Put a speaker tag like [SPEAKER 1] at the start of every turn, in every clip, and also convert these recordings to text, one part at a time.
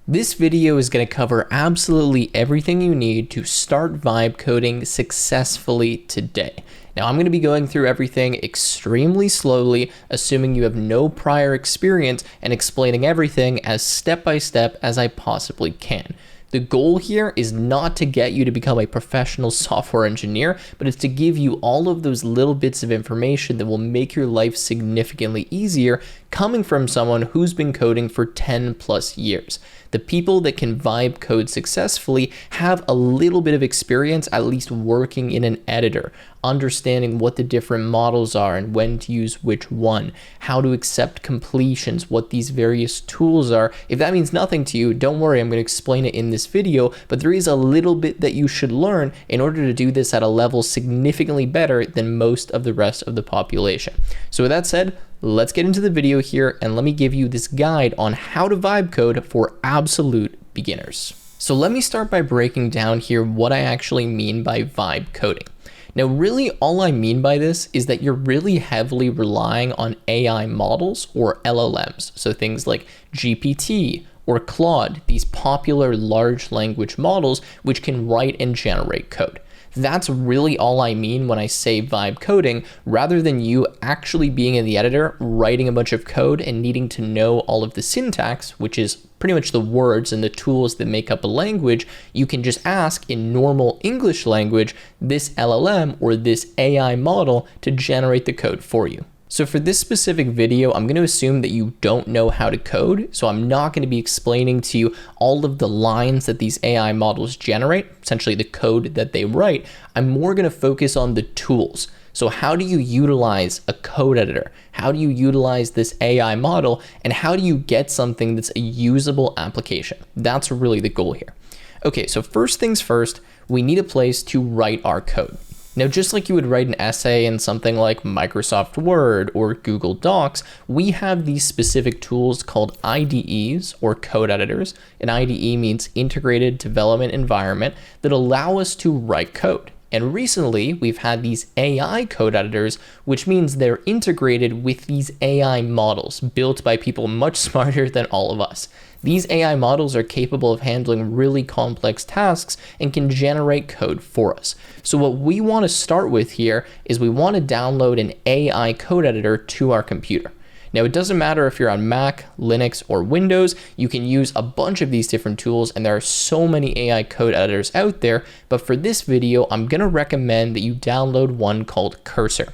[SPEAKER 1] This video is going to cover absolutely everything you need to start vibe coding successfully today. Now, I'm going to be going through everything extremely slowly, assuming you have no prior experience, and explaining everything as step by step as I possibly can. The goal here is not to get you to become a professional software engineer, but it's to give you all of those little bits of information that will make your life significantly easier, coming from someone who's been coding for 10 plus years. The people that can vibe code successfully have a little bit of experience, at least working in an editor, understanding what the different models are and when to use which one, how to accept completions, what these various tools are. If that means nothing to you, don't worry, I'm going to explain it in this video, but there is a little bit that you should learn in order to do this at a level significantly better than most of the rest of the population. So with that said, let's get into the video here and let me give you this guide on how to vibe code for absolute beginners. So let me start by breaking down here what I actually mean by vibe coding. Now, really all I mean by this is that you're really heavily relying on AI models or LLMs. So things like GPT or Claude, these popular large language models, which can write and generate code. That's really all I mean when I say vibe coding, rather than you actually being in the editor, writing a bunch of code and needing to know all of the syntax, which is pretty much the words and the tools that make up a language. You can just ask in normal English language, this LLM or this AI model to generate the code for you. So for this specific video, I'm going to assume that you don't know how to code. So I'm not going to be explaining to you all of the lines that these AI models generate, essentially the code that they write. I'm more going to focus on the tools. So how do you utilize a code editor? How do you utilize this AI model? And how do you get something that's a usable application? That's really the goal here. Okay, so first things first, we need a place to write our code. Now, just like you would write an essay in something like Microsoft Word or Google Docs, we have these specific tools called IDEs or code editors. An IDE means Integrated Development Environment that allow us to write code. And recently, we've had these AI code editors, which means they're integrated with these AI models built by people much smarter than all of us. These AI models are capable of handling really complex tasks and can generate code for us. So what we want to start with here is we want to download an AI code editor to our computer. Now, it doesn't matter if you're on Mac, Linux, or Windows, you can use a bunch of these different tools, and there are so many AI code editors out there, but for this video, I'm gonna recommend that you download one called Cursor.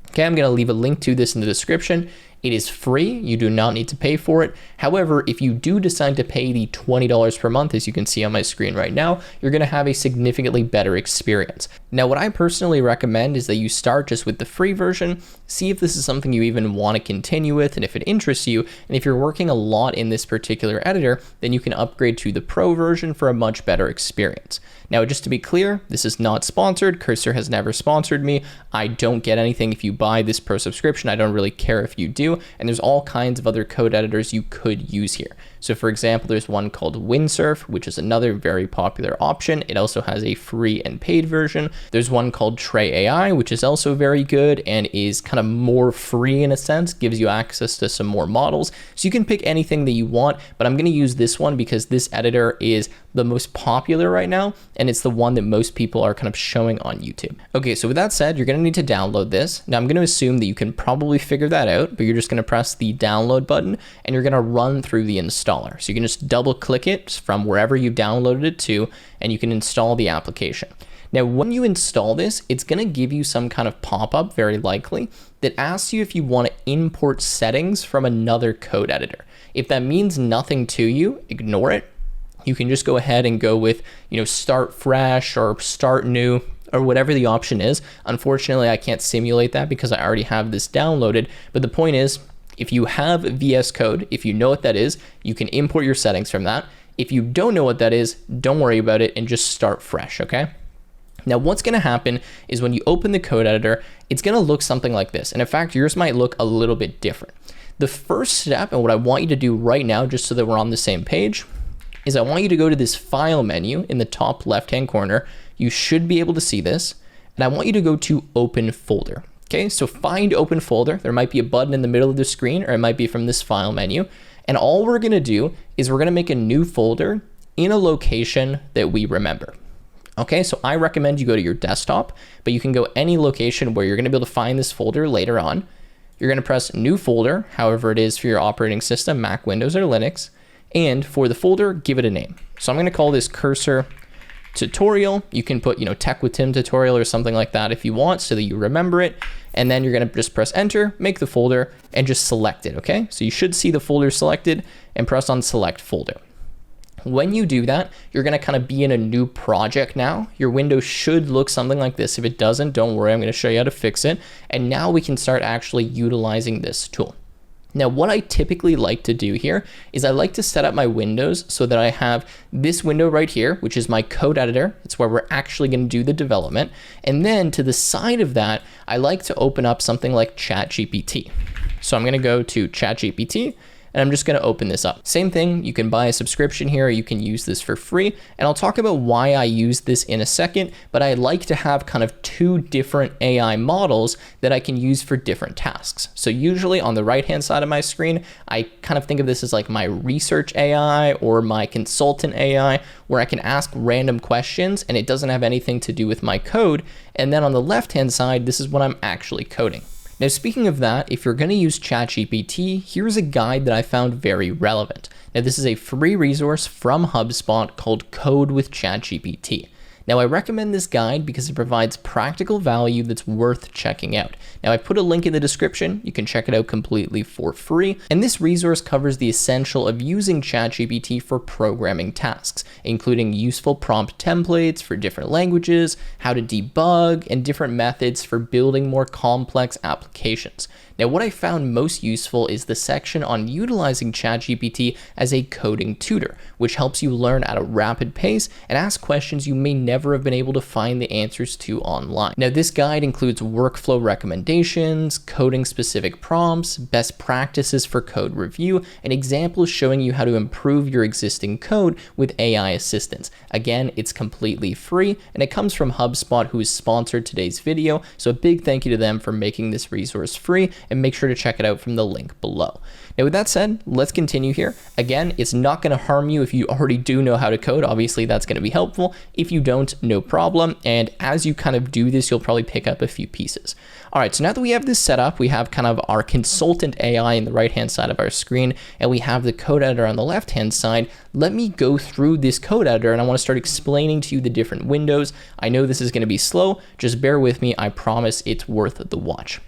[SPEAKER 1] Okay, I'm gonna leave a link to this in the description. It is free, you do not need to pay for it. However, if you do decide to pay the $20 per month, as you can see on my screen right now, you're gonna have a significantly better experience. Now, what I personally recommend is that you start just with the free version, see if this is something you even wanna continue with and if it interests you. And if you're working a lot in this particular editor, then you can upgrade to the pro version for a much better experience. Now, just to be clear, this is not sponsored. Cursor has never sponsored me. I don't get anything if you buy this pro subscription. I don't really care if you do. And there's all kinds of other code editors you could use here. So for example, there's one called Windsurf, which is another very popular option. It also has a free and paid version. There's one called Tray AI, which is also very good and is kind of more free in a sense, gives you access to some more models. So you can pick anything that you want, but I'm going to use this one because this editor is the most popular right now, and it's the one that most people are kind of showing on YouTube. Okay, so with that said, you're going to need to download this. Now, I'm going to assume that you can probably figure that out, but you're just going to press the download button and you're going to run through the installer. So you can just double click it from wherever you downloaded it to, and you can install the application. Now, when you install this, it's going to give you some kind of pop-up, very likely, that asks you if you want to import settings from another code editor. If that means nothing to you, ignore it. You can just go ahead and go with, start fresh or start new or whatever the option is. Unfortunately, I can't simulate that because I already have this downloaded. But the point is, if you have VS Code, if you know what that is, you can import your settings from that. If you don't know what that is, don't worry about it and just start fresh, okay? Now, what's gonna happen is when you open the code editor, it's gonna look something like this. And in fact, yours might look a little bit different. The first step, and what I want you to do right now, just so that we're on the same page, is I want you to go to this file menu in the top left-hand corner. You should be able to see this. And I want you to go to open folder. Okay, so find open folder. There might be a button in the middle of the screen, or it might be from this file menu. And all we're gonna do is we're gonna make a new folder in a location that we remember. Okay, so I recommend you go to your desktop, but you can go any location where you're gonna be able to find this folder later on. You're gonna press new folder, however it is for your operating system, Mac, Windows, or Linux. And for the folder, give it a name. So I'm gonna call this cursor tutorial. You can put, Tech with Tim tutorial or something like that if you want so that you remember it. And then you're gonna just press enter, make the folder, and just select it, okay? So you should see the folder selected and press on select folder. When you do that, you're gonna kind of be in a new project now. Your window should look something like this. If it doesn't, don't worry, I'm gonna show you how to fix it. And now we can start actually utilizing this tool. Now, what I typically like to do here is I like to set up my windows so that I have this window right here, which is my code editor. It's where we're actually gonna do the development. And then to the side of that, I like to open up something like ChatGPT. So I'm gonna go to ChatGPT, and I'm just gonna open this up. Same thing, you can buy a subscription here, or you can use this for free. And I'll talk about why I use this in a second, but I like to have kind of two different AI models that I can use for different tasks. So usually on the right-hand side of my screen, I kind of think of this as like my research AI or my consultant AI, where I can ask random questions and it doesn't have anything to do with my code. And then on the left-hand side, this is what I'm actually coding. Now, speaking of that, if you're going to use ChatGPT, here's a guide that I found very relevant. Now, this is a free resource from HubSpot called Code with ChatGPT. Now, I recommend this guide because it provides practical value that's worth checking out. Now, I put a link in the description. You can check it out completely for free. And this resource covers the essential of using ChatGPT for programming tasks, including useful prompt templates for different languages, how to debug, and different methods for building more complex applications. Now, what I found most useful is the section on utilizing ChatGPT as a coding tutor, which helps you learn at a rapid pace and ask questions you may never have been able to find the answers to online. Now, this guide includes workflow recommendations, coding specific prompts, best practices for code review, and examples showing you how to improve your existing code with AI assistance. Again, it's completely free, and it comes from HubSpot, who has sponsored today's video. So a big thank you to them for making this resource free, and make sure to check it out from the link below. Now, with that said, let's continue here. Again, it's not going to harm you if you already do know how to code. Obviously, that's going to be helpful. If you don't, no problem. And as you kind of do this, you'll probably pick up a few pieces. All right, so now that we have this set up, we have kind of our consultant AI in the right-hand side of our screen, and we have the code editor on the left-hand side. Let me go through this code editor, and I want to start explaining to you the different windows. I know this is going to be slow. Just bear with me. I promise it's worth the watch.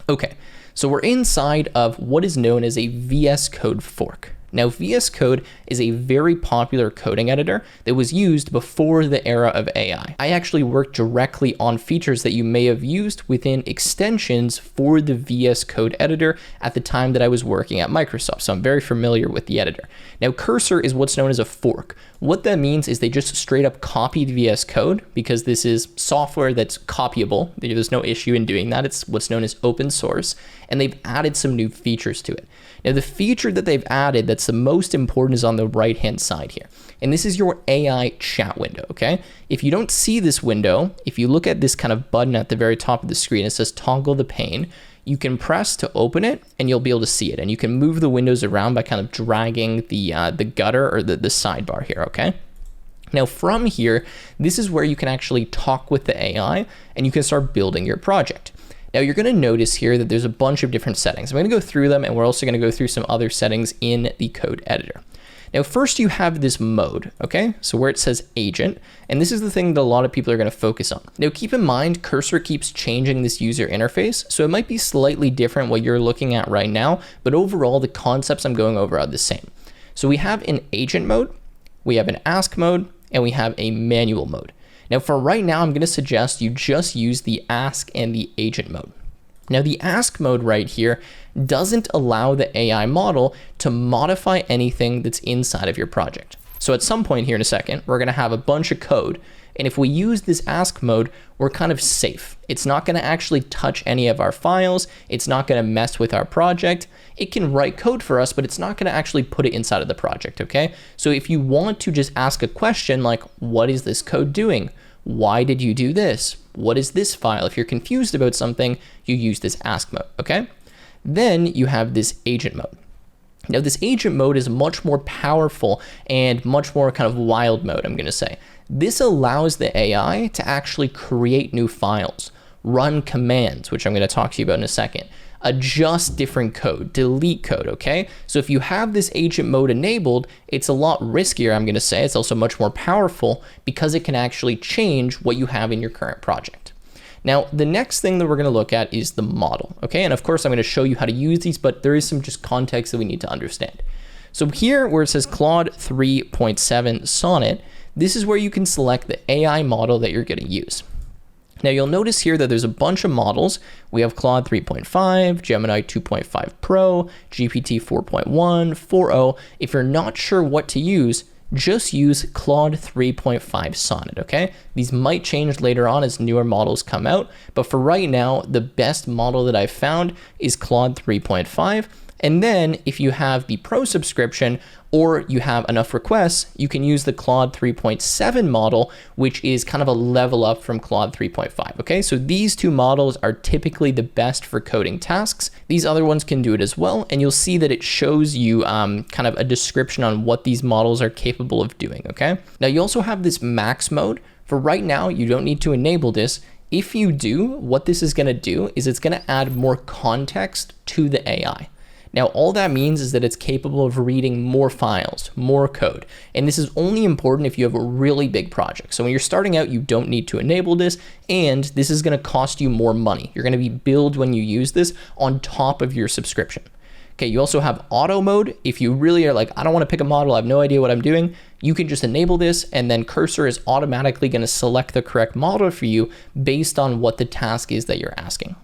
[SPEAKER 1] Okay, so we're inside of what is known as a VS Code fork. Now, VS Code is a very popular coding editor that was used before the era of AI. I actually worked directly on features that you may have used within extensions for the VS Code editor at the time that I was working at Microsoft, so I'm very familiar with the editor. Now, Cursor is what's known as a fork. What that means is they just straight up copied VS Code, because this is software that's copyable. There's no issue in doing that. It's what's known as open source, and they've added some new features to it. Now, the feature that they've added that's the most important is on the right-hand side here. And this is your AI chat window, okay? If you don't see this window, if you look at this kind of button at the very top of the screen, it says toggle the pane. You can press to open it and you'll be able to see it. And you can move the windows around by kind of dragging the gutter or the sidebar here, okay? Now from here, this is where you can actually talk with the AI and you can start building your project. Now you're going to notice here that there's a bunch of different settings. I'm going to go through them, and we're also going to go through some other settings in the code editor. Now first you have this mode, okay? So where it says agent, and this is the thing that a lot of people are going to focus on. Now keep in mind, Cursor keeps changing this user interface, so it might be slightly different what you're looking at right now, but overall the concepts I'm going over are the same. So we have an agent mode, we have an ask mode, and we have a manual mode. Now for right now, I'm going to suggest you just use the ask and the agent mode. Now the ask mode right here doesn't allow the AI model to modify anything that's inside of your project. So at some point here in a second, we're going to have a bunch of code. And if we use this ask mode, we're kind of safe. It's not going to actually touch any of our files. It's not going to mess with our project. It can write code for us, but it's not going to actually put it inside of the project, okay? So if you want to just ask a question like, what is this code doing? Why did you do this? What is this file? If you're confused about something, you use this ask mode, okay? Then you have this agent mode. Now, this agent mode is much more powerful and much more kind of wild mode, I'm going to say. This allows the AI to actually create new files, run commands, which I'm going to talk to you about in a second, adjust different code, delete code, okay? So if you have this agent mode enabled, it's a lot riskier, I'm going to say. It's also much more powerful because it can actually change what you have in your current project. Now, the next thing that we're going to look at is the model, okay? And of course, I'm going to show you how to use these, but there is some just context that we need to understand. So here, where it says Claude 3.7 Sonnet, this is where you can select the AI model that you're going to use. Now, you'll notice here that there's a bunch of models. We have Claude 3.5, Gemini 2.5 Pro, GPT 4.1, 4.0. If you're not sure what to use, just use Claude 3.5 Sonnet, okay? These might change later on as newer models come out, but for right now, the best model that I've found is Claude 3.5. And then if you have the Pro subscription or you have enough requests, you can use the Claude 3.7 model, which is kind of a level up from Claude 3.5, okay? So these two models are typically the best for coding tasks. These other ones can do it as well, and you'll see that it shows you kind of a description on what these models are capable of doing, okay? Now you also have this max mode. For right now, you don't need to enable this. If you do, what this is gonna do is it's gonna add more context to the AI. Now, all that means is that it's capable of reading more files, more code. And this is only important if you have a really big project. So when you're starting out, you don't need to enable this, and this is going to cost you more money. You're going to be billed when you use this on top of your subscription. Okay, you also have auto mode. If you really are like, I don't want to pick a model, I have no idea what I'm doing, you can just enable this, and then Cursor is automatically going to select the correct model for you based on what the task is that you're asking.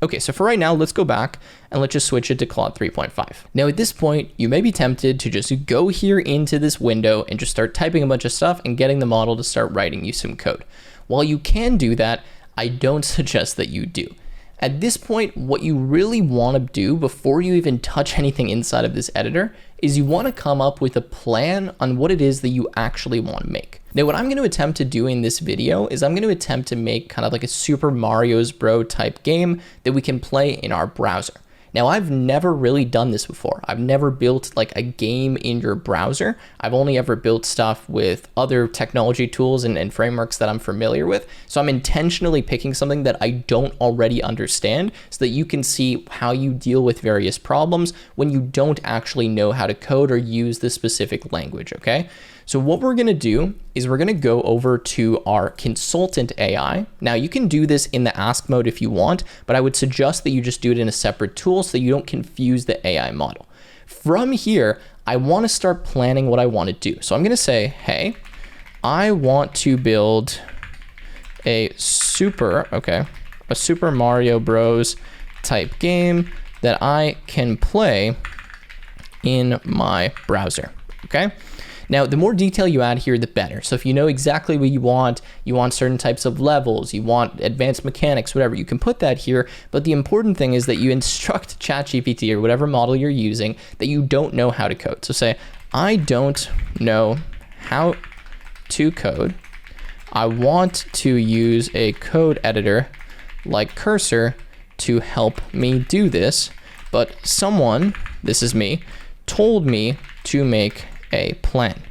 [SPEAKER 1] Okay, so for right now, let's go back and let's just switch it to Claude 3.5. Now at this point, you may be tempted to just go here into this window and just start typing a bunch of stuff and getting the model to start writing you some code. While you can do that, I don't suggest that you do. At this point, what you really want to do before you even touch anything inside of this editor is you want to come up with a plan on what it is that you actually want to make. Now, what I'm going to attempt to do in this video is I'm going to attempt to make kind of like a Super Mario's Bros type game that we can play in our browser. Now, I've never really done this before. I've never built like a game in your browser. I've only ever built stuff with other technology tools and frameworks that I'm familiar with. So I'm intentionally picking something that I don't already understand so that you can see how you deal with various problems when you don't actually know how to code or use the specific language, okay? So what we're going to do is we're going to go over to our consultant AI. Now you can do this in the ask mode if you want, but I would suggest that you just do it in a separate tool so you don't confuse the AI model. From here, I want to start planning what I want to do. So I'm going to say, hey, I want to build a Super Mario Bros type game that I can play in my browser, okay? Now, the more detail you add here, the better. So if you know exactly what you want certain types of levels, you want advanced mechanics, whatever, you can put that here. But the important thing is that you instruct ChatGPT or whatever model you're using that you don't know how to code. So say, I don't know how to code. I want to use a code editor like Cursor to help me do this. But someone, this is me, told me to make a plan.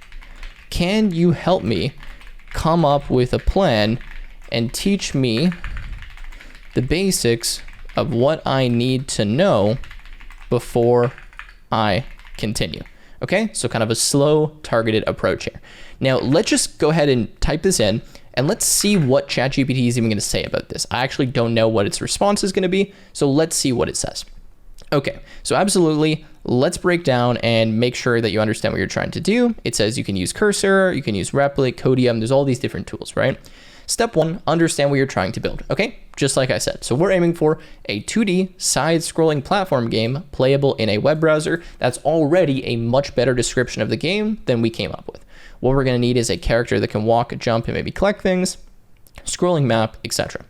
[SPEAKER 1] Can you help me come up with a plan and teach me the basics of what I need to know before I continue? Okay, so kind of a slow targeted approach here. Now let's just go ahead and type this in and let's see what ChatGPT is even going to say about this. I actually don't know what its response is going to be, so let's see what it says. Okay, so absolutely, let's break down and make sure that you understand what you're trying to do. It says you can use Cursor, you can use Replit, Codium, there's all these different tools, right? Step one, understand what you're trying to build, okay? Just like I said. So we're aiming for a 2D side-scrolling platform game playable in a web browser. That's already a much better description of the game than we came up with. What we're gonna need is a character that can walk, jump, and maybe collect things, scrolling map, etc.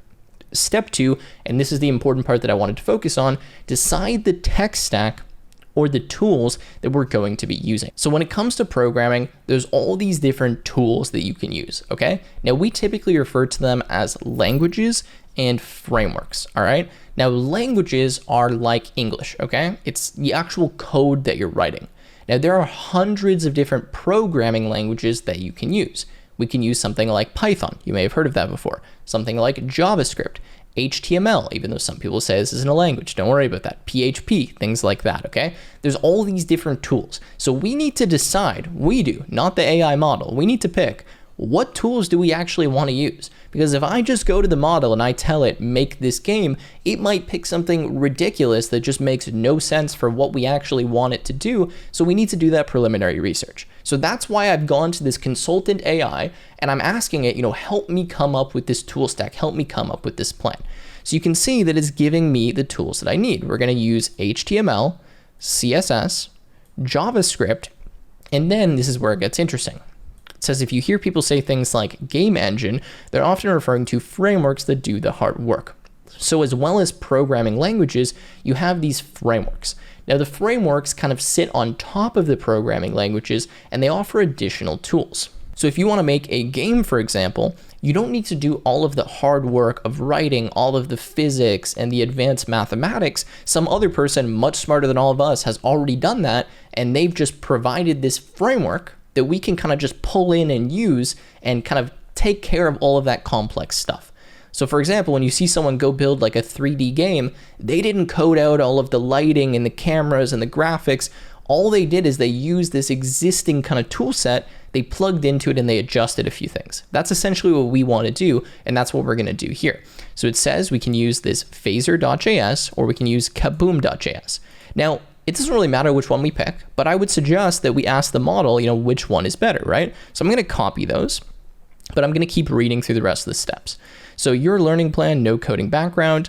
[SPEAKER 1] Step two, and this is the important part that I wanted to focus on, decide the tech stack or the tools that we're going to be using. So when it comes to programming, there's all these different tools that you can use, okay? Now we typically refer to them as languages, and frameworks, all right? Now, languages are like English, okay? It's the actual code that you're writing. Now, there are hundreds of different programming languages that you can use. We can use something like Python. You may have heard of that before. Something like JavaScript, HTML, even though some people say this isn't a language. Don't worry about that. PHP, things like that, okay? There's all these different tools. So we need to decide, we do, not the AI model. We need to pick what tools do we actually want to use? Because if I just go to the model and I tell it, make this game, it might pick something ridiculous that just makes no sense for what we actually want it to do. So we need to do that preliminary research. So that's why I've gone to this consultant AI and I'm asking it, help me come up with this tool stack, help me come up with this plan. So you can see that it's giving me the tools that I need. We're going to use HTML, CSS, JavaScript, and then this is where it gets interesting. Says if you hear people say things like game engine, they're often referring to frameworks that do the hard work. So as well as programming languages, you have these frameworks. Now the frameworks kind of sit on top of the programming languages and they offer additional tools. So if you want to make a game, for example, you don't need to do all of the hard work of writing all of the physics and the advanced mathematics. Some other person much smarter than all of us has already done that, and they've just provided this framework that we can kind of just pull in and use and kind of take care of all of that complex stuff. So for example, when you see someone go build like a 3D game, they didn't code out all of the lighting and the cameras and the graphics. All they did is they used this existing kind of tool set, they plugged into it and they adjusted a few things. That's essentially what we want to do, and that's what we're going to do here. So it says we can use this phaser.js or we can use kaboom.js. Now, it doesn't really matter which one we pick, but I would suggest that we ask the model, which one is better, right? So I'm going to copy those, but I'm going to keep reading through the rest of the steps. So your learning plan, no coding background.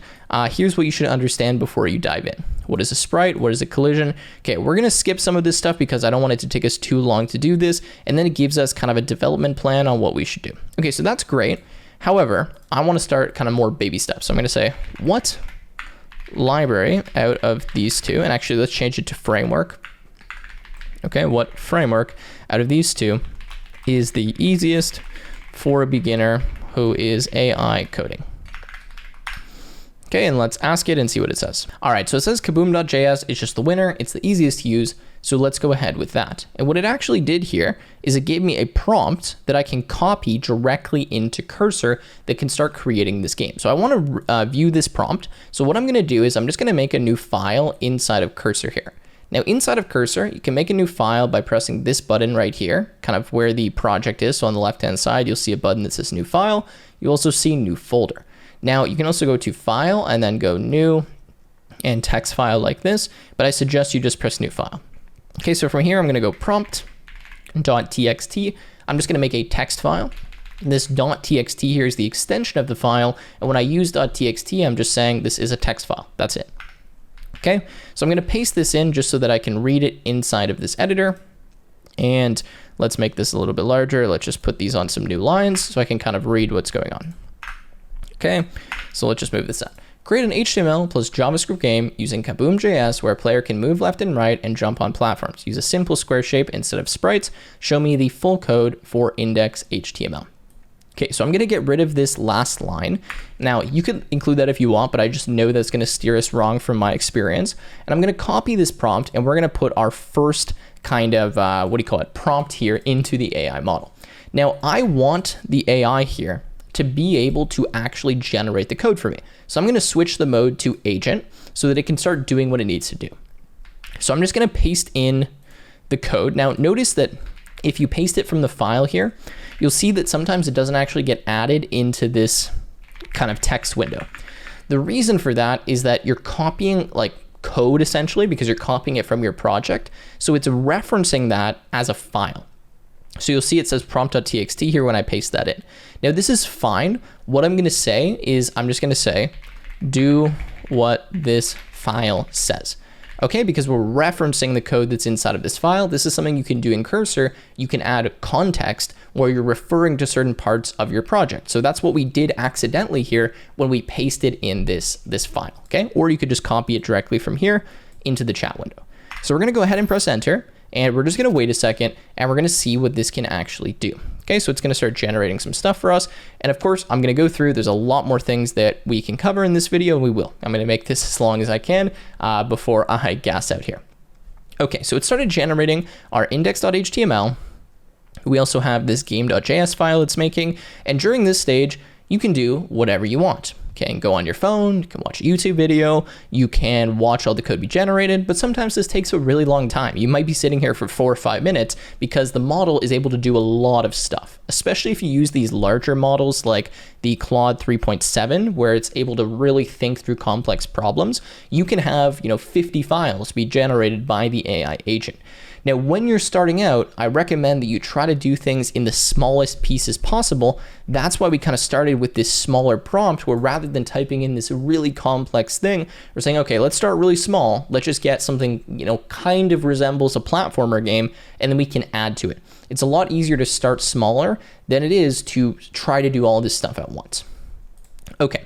[SPEAKER 1] Here's what you should understand before you dive in. What is a sprite? What is a collision? Okay, we're going to skip some of this stuff because I don't want it to take us too long to do this. And then it gives us kind of a development plan on what we should do. Okay, so that's great. However, I want to start kind of more baby steps. So I'm going to say, what library out of these two, and actually let's change it to framework. Okay, what framework out of these two is the easiest for a beginner who is AI coding? Okay, and let's ask it and see what it says. All right, so it says kaboom.js is just the winner. It's the easiest to use. So let's go ahead with that. And what it actually did here is it gave me a prompt that I can copy directly into Cursor that can start creating this game. So I want to view this prompt. So what I'm going to do is I'm just going to make a new file inside of Cursor here. Now inside of Cursor, you can make a new file by pressing this button right here, kind of where the project is. So on the left-hand side, you'll see a button that says new file. You also see new folder. Now you can also go to file and then go new and text file like this, but I suggest you just press new file. Okay, so from here, I'm going to go prompt.txt. I'm just going to make a text file. This .txt here is the extension of the file. And when I use .txt, I'm just saying this is a text file. That's it. Okay, so I'm going to paste this in just so that I can read it inside of this editor. And let's make this a little bit larger. Let's just put these on some new lines so I can kind of read what's going on. Okay, so let's just move this out. Create an HTML plus JavaScript game using Kaboom.js where a player can move left and right and jump on platforms. Use a simple square shape instead of sprites. Show me the full code for index.html. Okay, so I'm going to get rid of this last line. Now, you could include that if you want, but I just know that's going to steer us wrong from my experience. And I'm going to copy this prompt, and we're going to put our first kind of, prompt here into the AI model. Now, I want the AI here to be able to actually generate the code for me. So I'm going to switch the mode to agent so that it can start doing what it needs to do. So I'm just going to paste in the code. Now, notice that if you paste it from the file here, you'll see that sometimes it doesn't actually get added into this kind of text window. The reason for that is that you're copying like code essentially because you're copying it from your project. So it's referencing that as a file. So you'll see it says prompt.txt here when I paste that in. Now this is fine. What I'm going to say is I'm just going to say, do what this file says. Okay, because we're referencing the code that's inside of this file. This is something you can do in Cursor. You can add context where you're referring to certain parts of your project. So that's what we did accidentally here when we pasted in this file, okay? Or you could just copy it directly from here into the chat window. So we're going to go ahead and press enter. And we're just going to wait a second and we're going to see what this can actually do. Okay, so it's going to start generating some stuff for us. And of course, I'm going to go through, there's a lot more things that we can cover in this video, and we will. I'm going to make this as long as I can before I gas out here. Okay, so it started generating our index.html. We also have this game.js file it's making. And during this stage, you can do whatever you want. Okay, and go on your phone, you can watch a YouTube video, you can watch all the code be generated, but sometimes this takes a really long time. You might be sitting here for 4 or 5 minutes because the model is able to do a lot of stuff, especially if you use these larger models like the Claude 3.7, where it's able to really think through complex problems. You can have, 50 files be generated by the AI agent. Now, when you're starting out, I recommend that you try to do things in the smallest pieces possible. That's why we kind of started with this smaller prompt, where rather than typing in this really complex thing, we're saying, okay, let's start really small. Let's just get something, kind of resembles a platformer game, and then we can add to it. It's a lot easier to start smaller than it is to try to do all this stuff at once. Okay.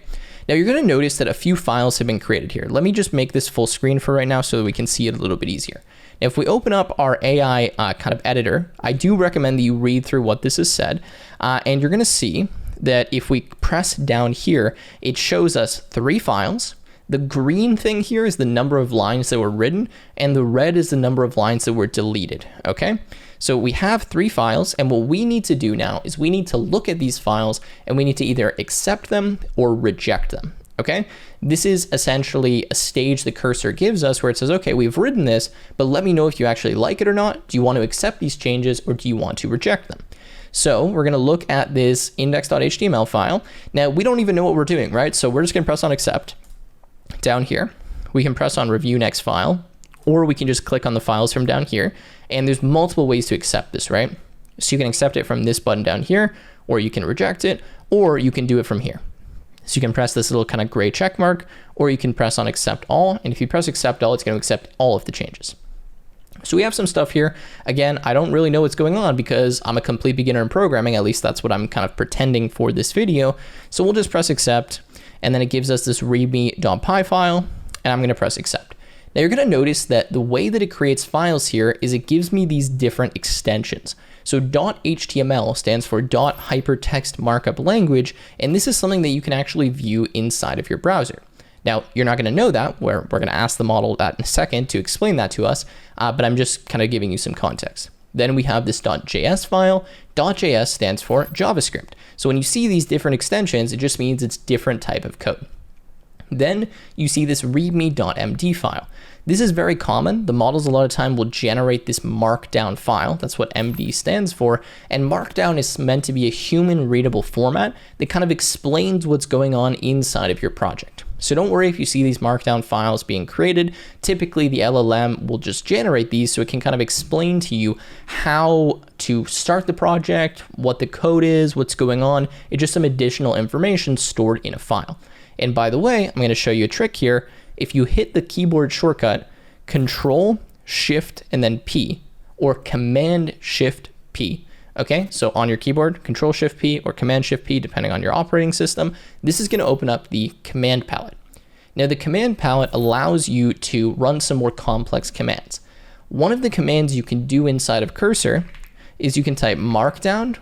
[SPEAKER 1] Now you're going to notice that a few files have been created here. Let me just make this full screen for right now so that we can see it a little bit easier. Now, if we open up our AI kind of editor, I do recommend that you read through what this has said. And you're going to see that if we press down here, it shows us 3 files. The green thing here is the number of lines that were written, and the red is the number of lines that were deleted, okay? So we have 3 files, and what we need to do now is we need to look at these files, and we need to either accept them or reject them, okay? This is essentially a stage the cursor gives us where it says, okay, we've written this, but let me know if you actually like it or not. Do you want to accept these changes, or do you want to reject them? So we're going to look at this index.html file. Now, we don't even know what we're doing, right? So we're just going to press on accept. Down here, we can press on review next file, or we can just click on the files from down here. And there's multiple ways to accept this, right? So you can accept it from this button down here, or you can reject it, or you can do it from here. So you can press this little kind of gray check mark, or you can press on accept all. And if you press accept all, it's going to accept all of the changes. So we have some stuff here. Again, I don't really know what's going on because I'm a complete beginner in programming. At least that's what I'm kind of pretending for this video. So we'll just press accept, and then it gives us this readme.py file, and I'm going to press accept. Now you're going to notice that the way that it creates files here is it gives me these different extensions. So .html stands for .hypertext markup language, and this is something that you can actually view inside of your browser. Now, you're not going to know that, we're going to ask the model that in a second to explain that to us, but I'm just kind of giving you some context. Then we have this .js file. .js stands for JavaScript. So when you see these different extensions, it just means it's different type of code. Then you see this readme.md file. This is very common. The models a lot of time will generate this markdown file. That's what MD stands for. And markdown is meant to be a human readable format that kind of explains what's going on inside of your project. So don't worry if you see these markdown files being created. Typically the LLM will just generate these so it can kind of explain to you how to start the project, what the code is, what's going on. It's just some additional information stored in a file. And by the way, I'm going to show you a trick here. If you hit the keyboard shortcut, Control, Shift, and then P, or Command, Shift, P. Okay, so on your keyboard, Control, Shift, P, or Command, Shift, P, depending on your operating system, this is going to open up the command palette. Now, the command palette allows you to run some more complex commands. One of the commands you can do inside of Cursor is you can type Markdown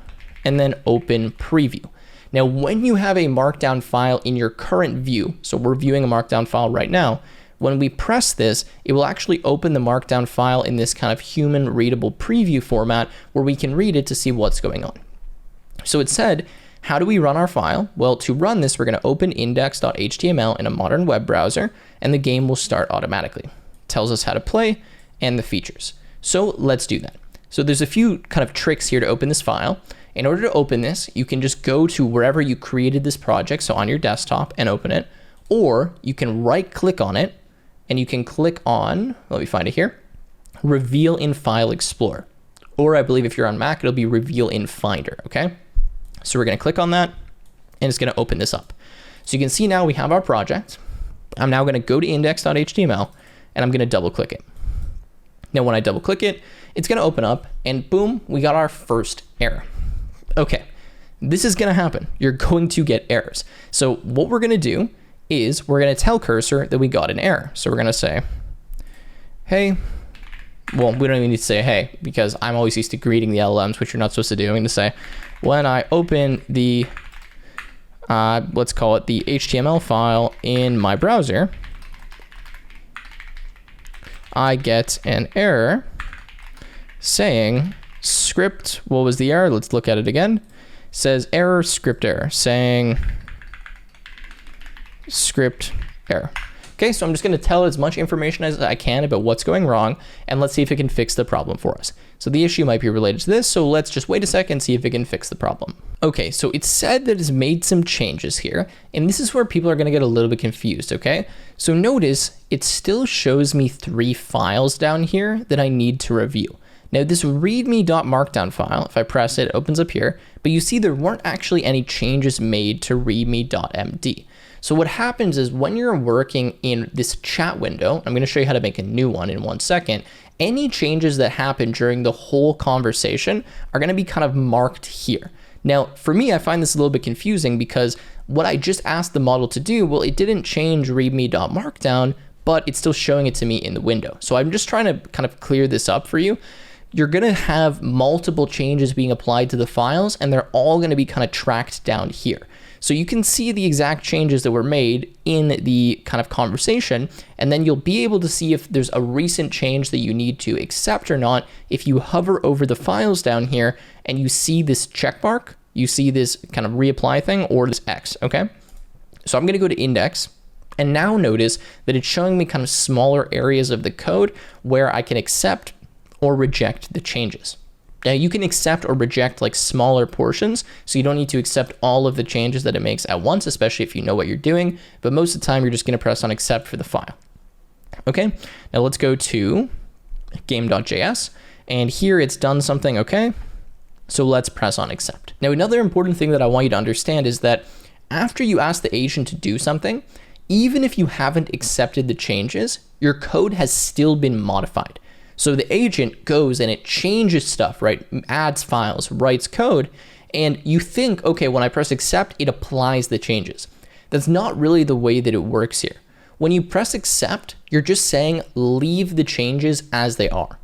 [SPEAKER 1] and then Open Preview. Now, when you have a markdown file in your current view, so we're viewing a markdown file right now, when we press this, it will actually open the markdown file in this kind of human readable preview format where we can read it to see what's going on. So it said, how do we run our file? Well, to run this, we're going to open index.html in a modern web browser, and the game will start automatically. It tells us how to play and the features. So let's do that. So there's a few kind of tricks here to open this file. In order to open this, you can just go to wherever you created this project, so on your desktop, and open it, or you can right click on it and you can click on, let me find it here, Reveal in File Explorer. Or I believe if you're on Mac, it'll be Reveal in Finder, okay? So we're gonna click on that and it's gonna open this up. So you can see now we have our project. I'm now gonna go to index.html and I'm gonna double click it. Now when I double click it, it's gonna open up and boom, we got our first error. Okay, this is gonna happen. You're going to get errors. So what we're gonna do is we're gonna tell Cursor that we got an error. So we're gonna say, hey, well, we don't even need to say hey, because I'm always used to greeting the LLMs, which you're not supposed to do. I'm going to say, when I open the, let's call it the HTML file in my browser, I get an error saying script, what was the error? Let's look at it again. Says error, script error, saying script error. Okay, so I'm just gonna tell it as much information as I can about what's going wrong, and let's see if it can fix the problem for us. So the issue might be related to this, so let's just wait a second and see if it can fix the problem. Okay, so it said that it's made some changes here, and this is where people are gonna get a little bit confused, okay? So notice it still shows me 3 files down here that I need to review. Now this readme.markdown file, if I press it, it opens up here, but you see there weren't actually any changes made to readme.md. So what happens is when you're working in this chat window, I'm going to show you how to make a new one in 1 second, any changes that happen during the whole conversation are going to be kind of marked here. Now, for me, I find this a little bit confusing because what I just asked the model to do, well, it didn't change readme.markdown, but it's still showing it to me in the window. So I'm just trying to kind of clear this up for you. You're going to have multiple changes being applied to the files, and they're all going to be kind of tracked down here. So you can see the exact changes that were made in the kind of conversation, and then you'll be able to see if there's a recent change that you need to accept or not. If you hover over the files down here and you see this check mark, you see this kind of reapply thing or this X, okay? So I'm going to go to index, and now notice that it's showing me kind of smaller areas of the code where I can accept or reject the changes. Now you can accept or reject like smaller portions, so you don't need to accept all of the changes that it makes at once, especially if you know what you're doing, but most of the time you're just gonna press on accept for the file. Okay, now let's go to game.js, and here it's done something, okay? So let's press on accept. Now another important thing that I want you to understand is that after you ask the agent to do something, even if you haven't accepted the changes, your code has still been modified. So the agent goes and it changes stuff, right? Adds files, writes code, and you think, okay, when I press accept, it applies the changes. That's not really the way that it works here. When you press accept, you're just saying leave the changes as they are.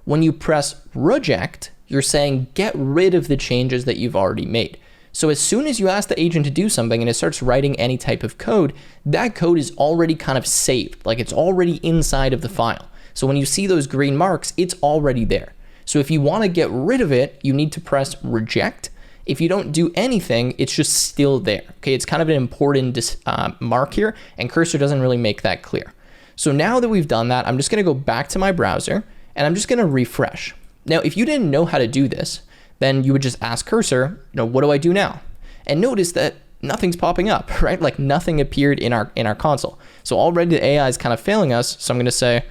[SPEAKER 1] When you press reject, you're saying get rid of the changes that you've already made. So as soon as you ask the agent to do something and it starts writing any type of code, that code is already kind of saved, like it's already inside of the file. So when you see those green marks, it's already there. So if you want to get rid of it, you need to press reject. If you don't do anything, it's just still there. Okay, it's kind of an important mark here, and cursor doesn't really make that clear. So now that we've done that, I'm just going to go back to my browser and I'm just going to refresh. Now, if you didn't know how to do this, then you would just ask cursor, what do I do now? And notice that nothing's popping up, right? Like nothing appeared in our console. So already the AI is kind of failing us. So I'm going to say,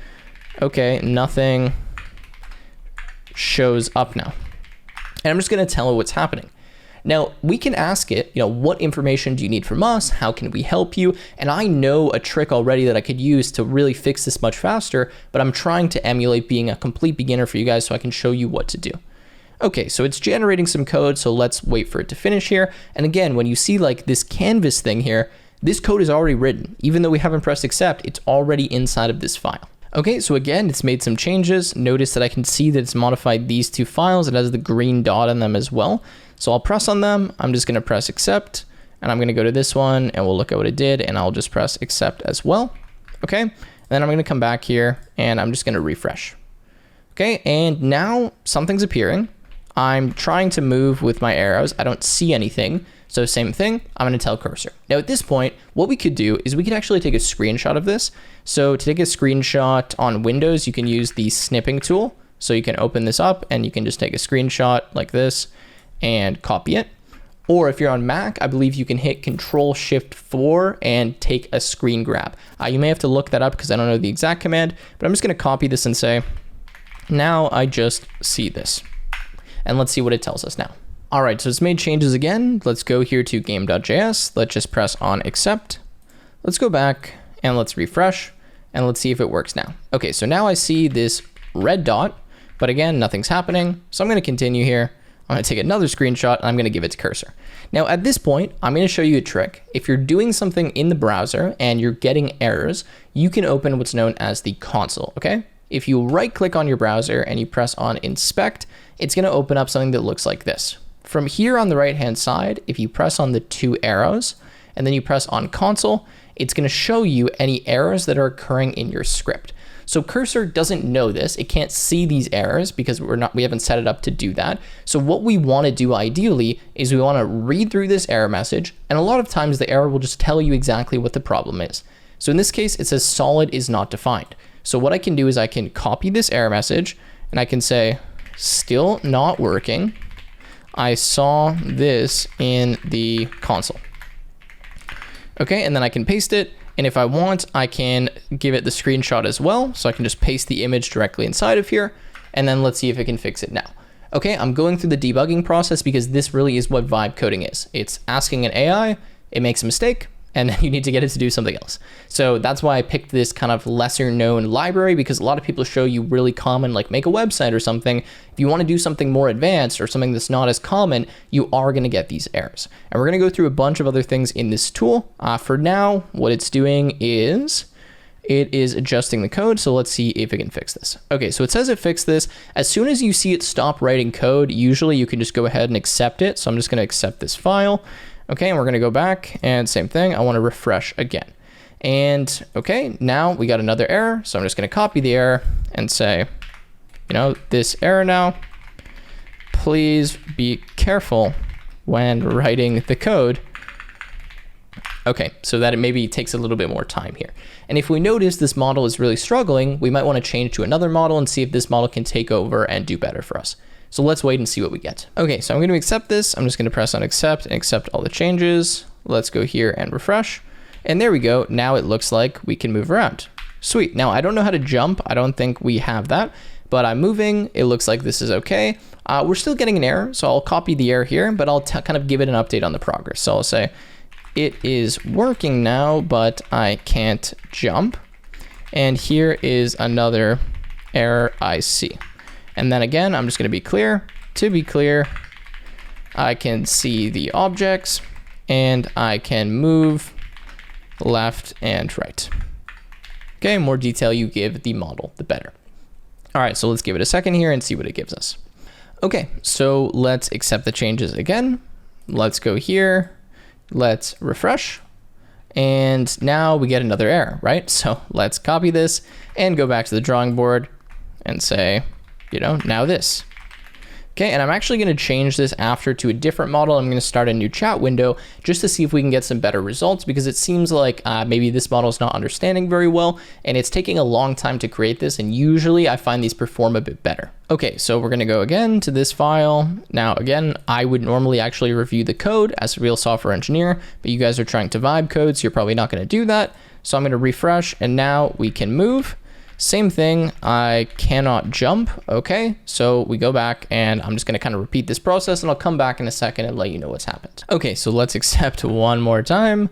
[SPEAKER 1] okay, nothing shows up now. And I'm just going to tell it what's happening. Now, we can ask it, what information do you need from us? How can we help you? And I know a trick already that I could use to really fix this much faster, but I'm trying to emulate being a complete beginner for you guys so I can show you what to do. Okay, so it's generating some code, so let's wait for it to finish here. And again, when you see like this canvas thing here, this code is already written. Even though we haven't pressed accept, it's already inside of this file. Okay, so again, it's made some changes. Notice that I can see that it's modified these 2 files. It has the green dot on them as well. So I'll press on them. I'm just gonna press accept, and I'm gonna go to this one and we'll look at what it did, and I'll just press accept as well. Okay, and then I'm gonna come back here and I'm just gonna refresh. Okay, and now something's appearing. I'm trying to move with my arrows. I don't see anything. So same thing, I'm gonna tell cursor. Now at this point, what we could do is we could actually take a screenshot of this. So to take a screenshot on Windows, you can use the snipping tool. So you can open this up and you can just take a screenshot like this and copy it. Or if you're on Mac, I believe you can hit Control-Shift-4 and take a screen grab. You may have to look that up because I don't know the exact command, but I'm just gonna copy this and say, now I just see this. And let's see what it tells us now. All right, so it's made changes again. Let's go here to game.js. Let's just press on accept. Let's go back and let's refresh and let's see if it works now. Okay, so now I see this red dot, but again, nothing's happening. So I'm gonna continue here. I'm gonna take another screenshot and I'm gonna give it to cursor. Now at this point, I'm gonna show you a trick. If you're doing something in the browser and you're getting errors, you can open what's known as the console, okay? if you right click on your browser and you press on inspect, it's going to open up something that looks like this. From here on the right hand side, if you press on the 2 arrows and then you press on console, it's going to show you any errors that are occurring in your script. So Cursor doesn't know this. It can't see these errors because we haven't set it up to do that. So what we want to do ideally is we want to read through this error message, and a lot of times the error will just tell you exactly what the problem is. So in this case, it says solid is not defined. So what I can do is I can copy this error message and I can say, still not working. I saw this in the console. Okay, and then I can paste it. And if I want, I can give it the screenshot as well. So I can just paste the image directly inside of here. And then let's see if it can fix it now. Okay, I'm going through the debugging process because this really is what vibe coding is. It's asking an AI, it makes a mistake, and then you need to get it to do something else. So that's why I picked this kind of lesser known library, because a lot of people show you really common, like make a website or something. If you want to do something more advanced or something that's not as common, you are going to get these errors. And we're going to go through a bunch of other things in this tool. For now, what it's doing is it is adjusting the code. So let's see if it can fix this. Okay, so it says it fixed this. As soon as you see it stop writing code, usually you can just go ahead and accept it. So I'm just going to accept this file. Okay, and we're going to go back and same thing. I want to refresh again. And okay, now we got another error. So I'm just going to copy the error and say, this error now, please be careful when writing the code. Okay, so that it maybe takes a little bit more time here. And if we notice this model is really struggling, we might want to change to another model and see if this model can take over and do better for us. So let's wait and see what we get. Okay, so I'm going to accept this. I'm just going to press on accept and accept all the changes. Let's go here and refresh. And there we go. Now it looks like we can move around. Sweet. Now I don't know how to jump. I don't think we have that, but I'm moving. It looks like this is okay. We're still getting an error, so I'll copy the error here, but I'll kind of give it an update on the progress. So I'll say it is working now, but I can't jump. And here is another error I see. And then again, I'm just going to be clear. To be clear, I can see the objects and I can move left and right. Okay, more detail you give the model, the better. All right, so let's give it a second here and see what it gives us. Okay, so let's accept the changes again. Let's go here. Let's refresh. And now we get another error, right? So let's copy this and go back to the drawing board and say, now this. Okay, and I'm actually going to change this after to a different model. I'm going to start a new chat window just to see if we can get some better results, because it seems like maybe this model is not understanding very well and it's taking a long time to create this, and usually I find these perform a bit better. Okay, so we're going to go again to this file. Now again, I would normally actually review the code as a real software engineer, but you guys are trying to vibe code, so you're probably not going to do that. So I'm going to refresh and now we can move. Same thing, I cannot jump. Okay, so we go back and I'm just gonna kind of repeat this process, and I'll come back in a second and let you know what's happened. Okay, so let's accept one more time.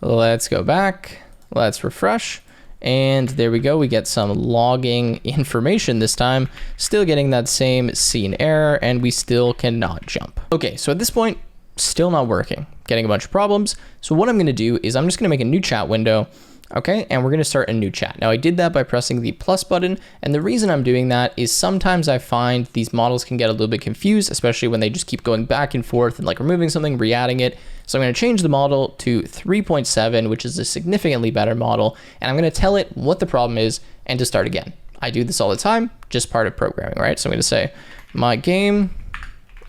[SPEAKER 1] Let's go back, let's refresh. And there we go, we get some logging information this time, still getting that same scene error, and we still cannot jump. Okay, so at this point, still not working, getting a bunch of problems. So what I'm gonna do is I'm just gonna make a new chat window. Okay, and we're going to start a new chat. Now I did that by pressing the plus button, and the reason I'm doing that is sometimes I find these models can get a little bit confused, especially when they just keep going back and forth and like removing something, re-adding it. So I'm going to change the model to 3.7, which is a significantly better model, and I'm going to tell it what the problem is and to start again. I do this all the time, just part of programming, right? So I'm going to say, my game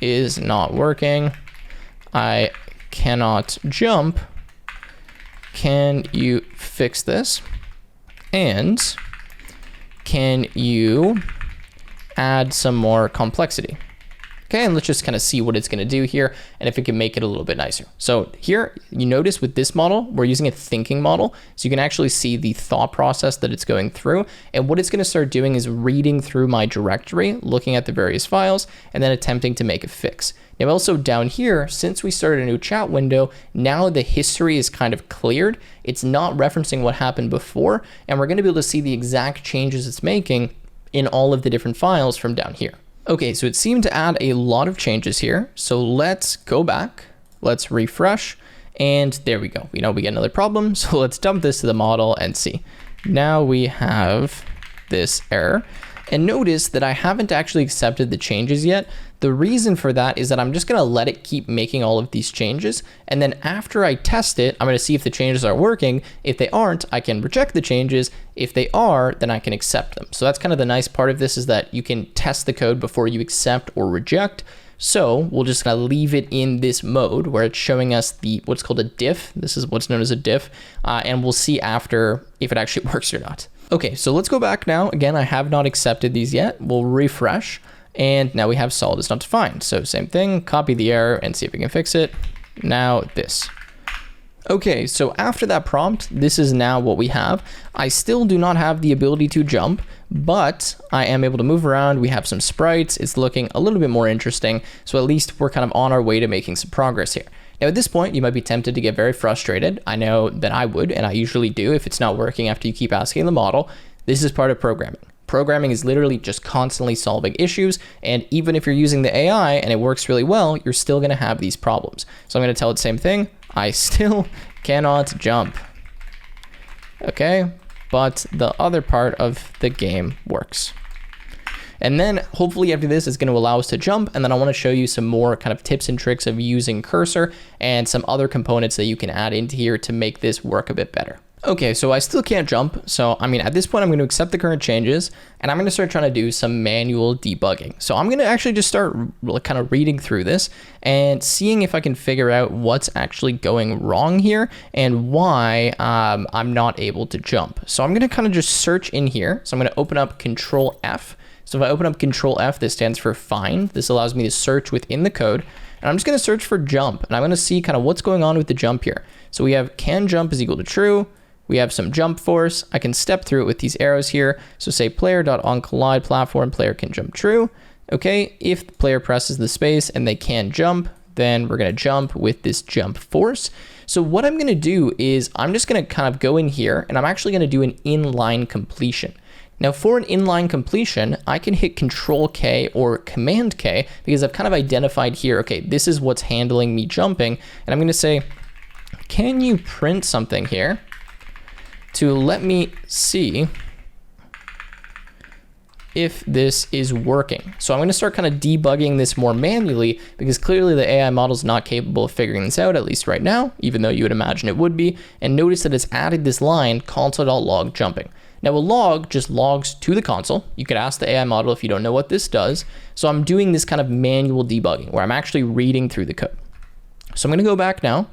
[SPEAKER 1] is not working. I cannot jump. Can you fix this? And can you add some more complexity? Okay, and let's just kind of see what it's going to do here and if it can make it a little bit nicer. So here, you notice with this model, we're using a thinking model. So you can actually see the thought process that it's going through. And what it's going to start doing is reading through my directory, looking at the various files, and then attempting to make a fix. Now also down here, since we started a new chat window, now the history is kind of cleared. It's not referencing what happened before, and we're going to be able to see the exact changes it's making in all of the different files from down here. Okay, so it seemed to add a lot of changes here. So let's go back, let's refresh, and there we go. We get another problem. So let's dump this to the model and see. Now we have this error. And notice that I haven't actually accepted the changes yet. The reason for that is that I'm just gonna let it keep making all of these changes. And then after I test it, I'm gonna see if the changes are working. If they aren't, I can reject the changes. If they are, then I can accept them. So that's kind of the nice part of this, is that you can test the code before you accept or reject. So we'll just kind of leave it in this mode where it's showing us what's called a diff. This is what's known as a diff. And we'll see after if it actually works or not. Okay, so let's go back now. Again, I have not accepted these yet. We'll refresh, and now we have solid is not defined. So same thing, copy the error and see if we can fix it. Now this. Okay, so after that prompt, this is now what we have. I still do not have the ability to jump, but I am able to move around. We have some sprites. It's looking a little bit more interesting. So at least we're kind of on our way to making some progress here. Now at this point, you might be tempted to get very frustrated. I know that I would, and I usually do if it's not working after you keep asking the model. This is part of programming. Programming is literally just constantly solving issues, and even if you're using the AI and it works really well, you're still gonna have these problems. So I'm gonna tell it the same thing. I still cannot jump. Okay, but the other part of the game works. And then hopefully after this, it's going to allow us to jump. And then I want to show you some more kind of tips and tricks of using cursor and some other components that you can add into here to make this work a bit better. Okay, so I still can't jump. So, I mean, at this point, I'm going to accept the current changes and I'm going to start trying to do some manual debugging. So I'm going to actually just start kind of reading through this and seeing if I can figure out what's actually going wrong here and why I'm not able to jump. So I'm going to kind of just search in here. So I'm going to open up Control F. So if I open up Control F, this stands for find. This allows me to search within the code. And I'm just going to search for jump. And I'm going to see kind of what's going on with the jump here. So we have can jump is equal to true. We have some jump force. I can step through it with these arrows here. So say player.onCollide platform, player can jump true. Okay, if the player presses the space and they can jump, then we're going to jump with this jump force. So what I'm going to do is I'm just going to kind of go in here and I'm actually going to do an inline completion. Now for an inline completion, I can hit Control K or Command K because I've kind of identified here, okay, this is what's handling me jumping. And I'm going to say, can you print something here to let me see if this is working? So I'm going to start kind of debugging this more manually because clearly the AI model is not capable of figuring this out, at least right now, even though you would imagine it would be. And notice that it's added this line console.log jumping. Now a log just logs to the console. You could ask the AI model if you don't know what this does. So I'm doing this kind of manual debugging where I'm actually reading through the code. So I'm going to go back now.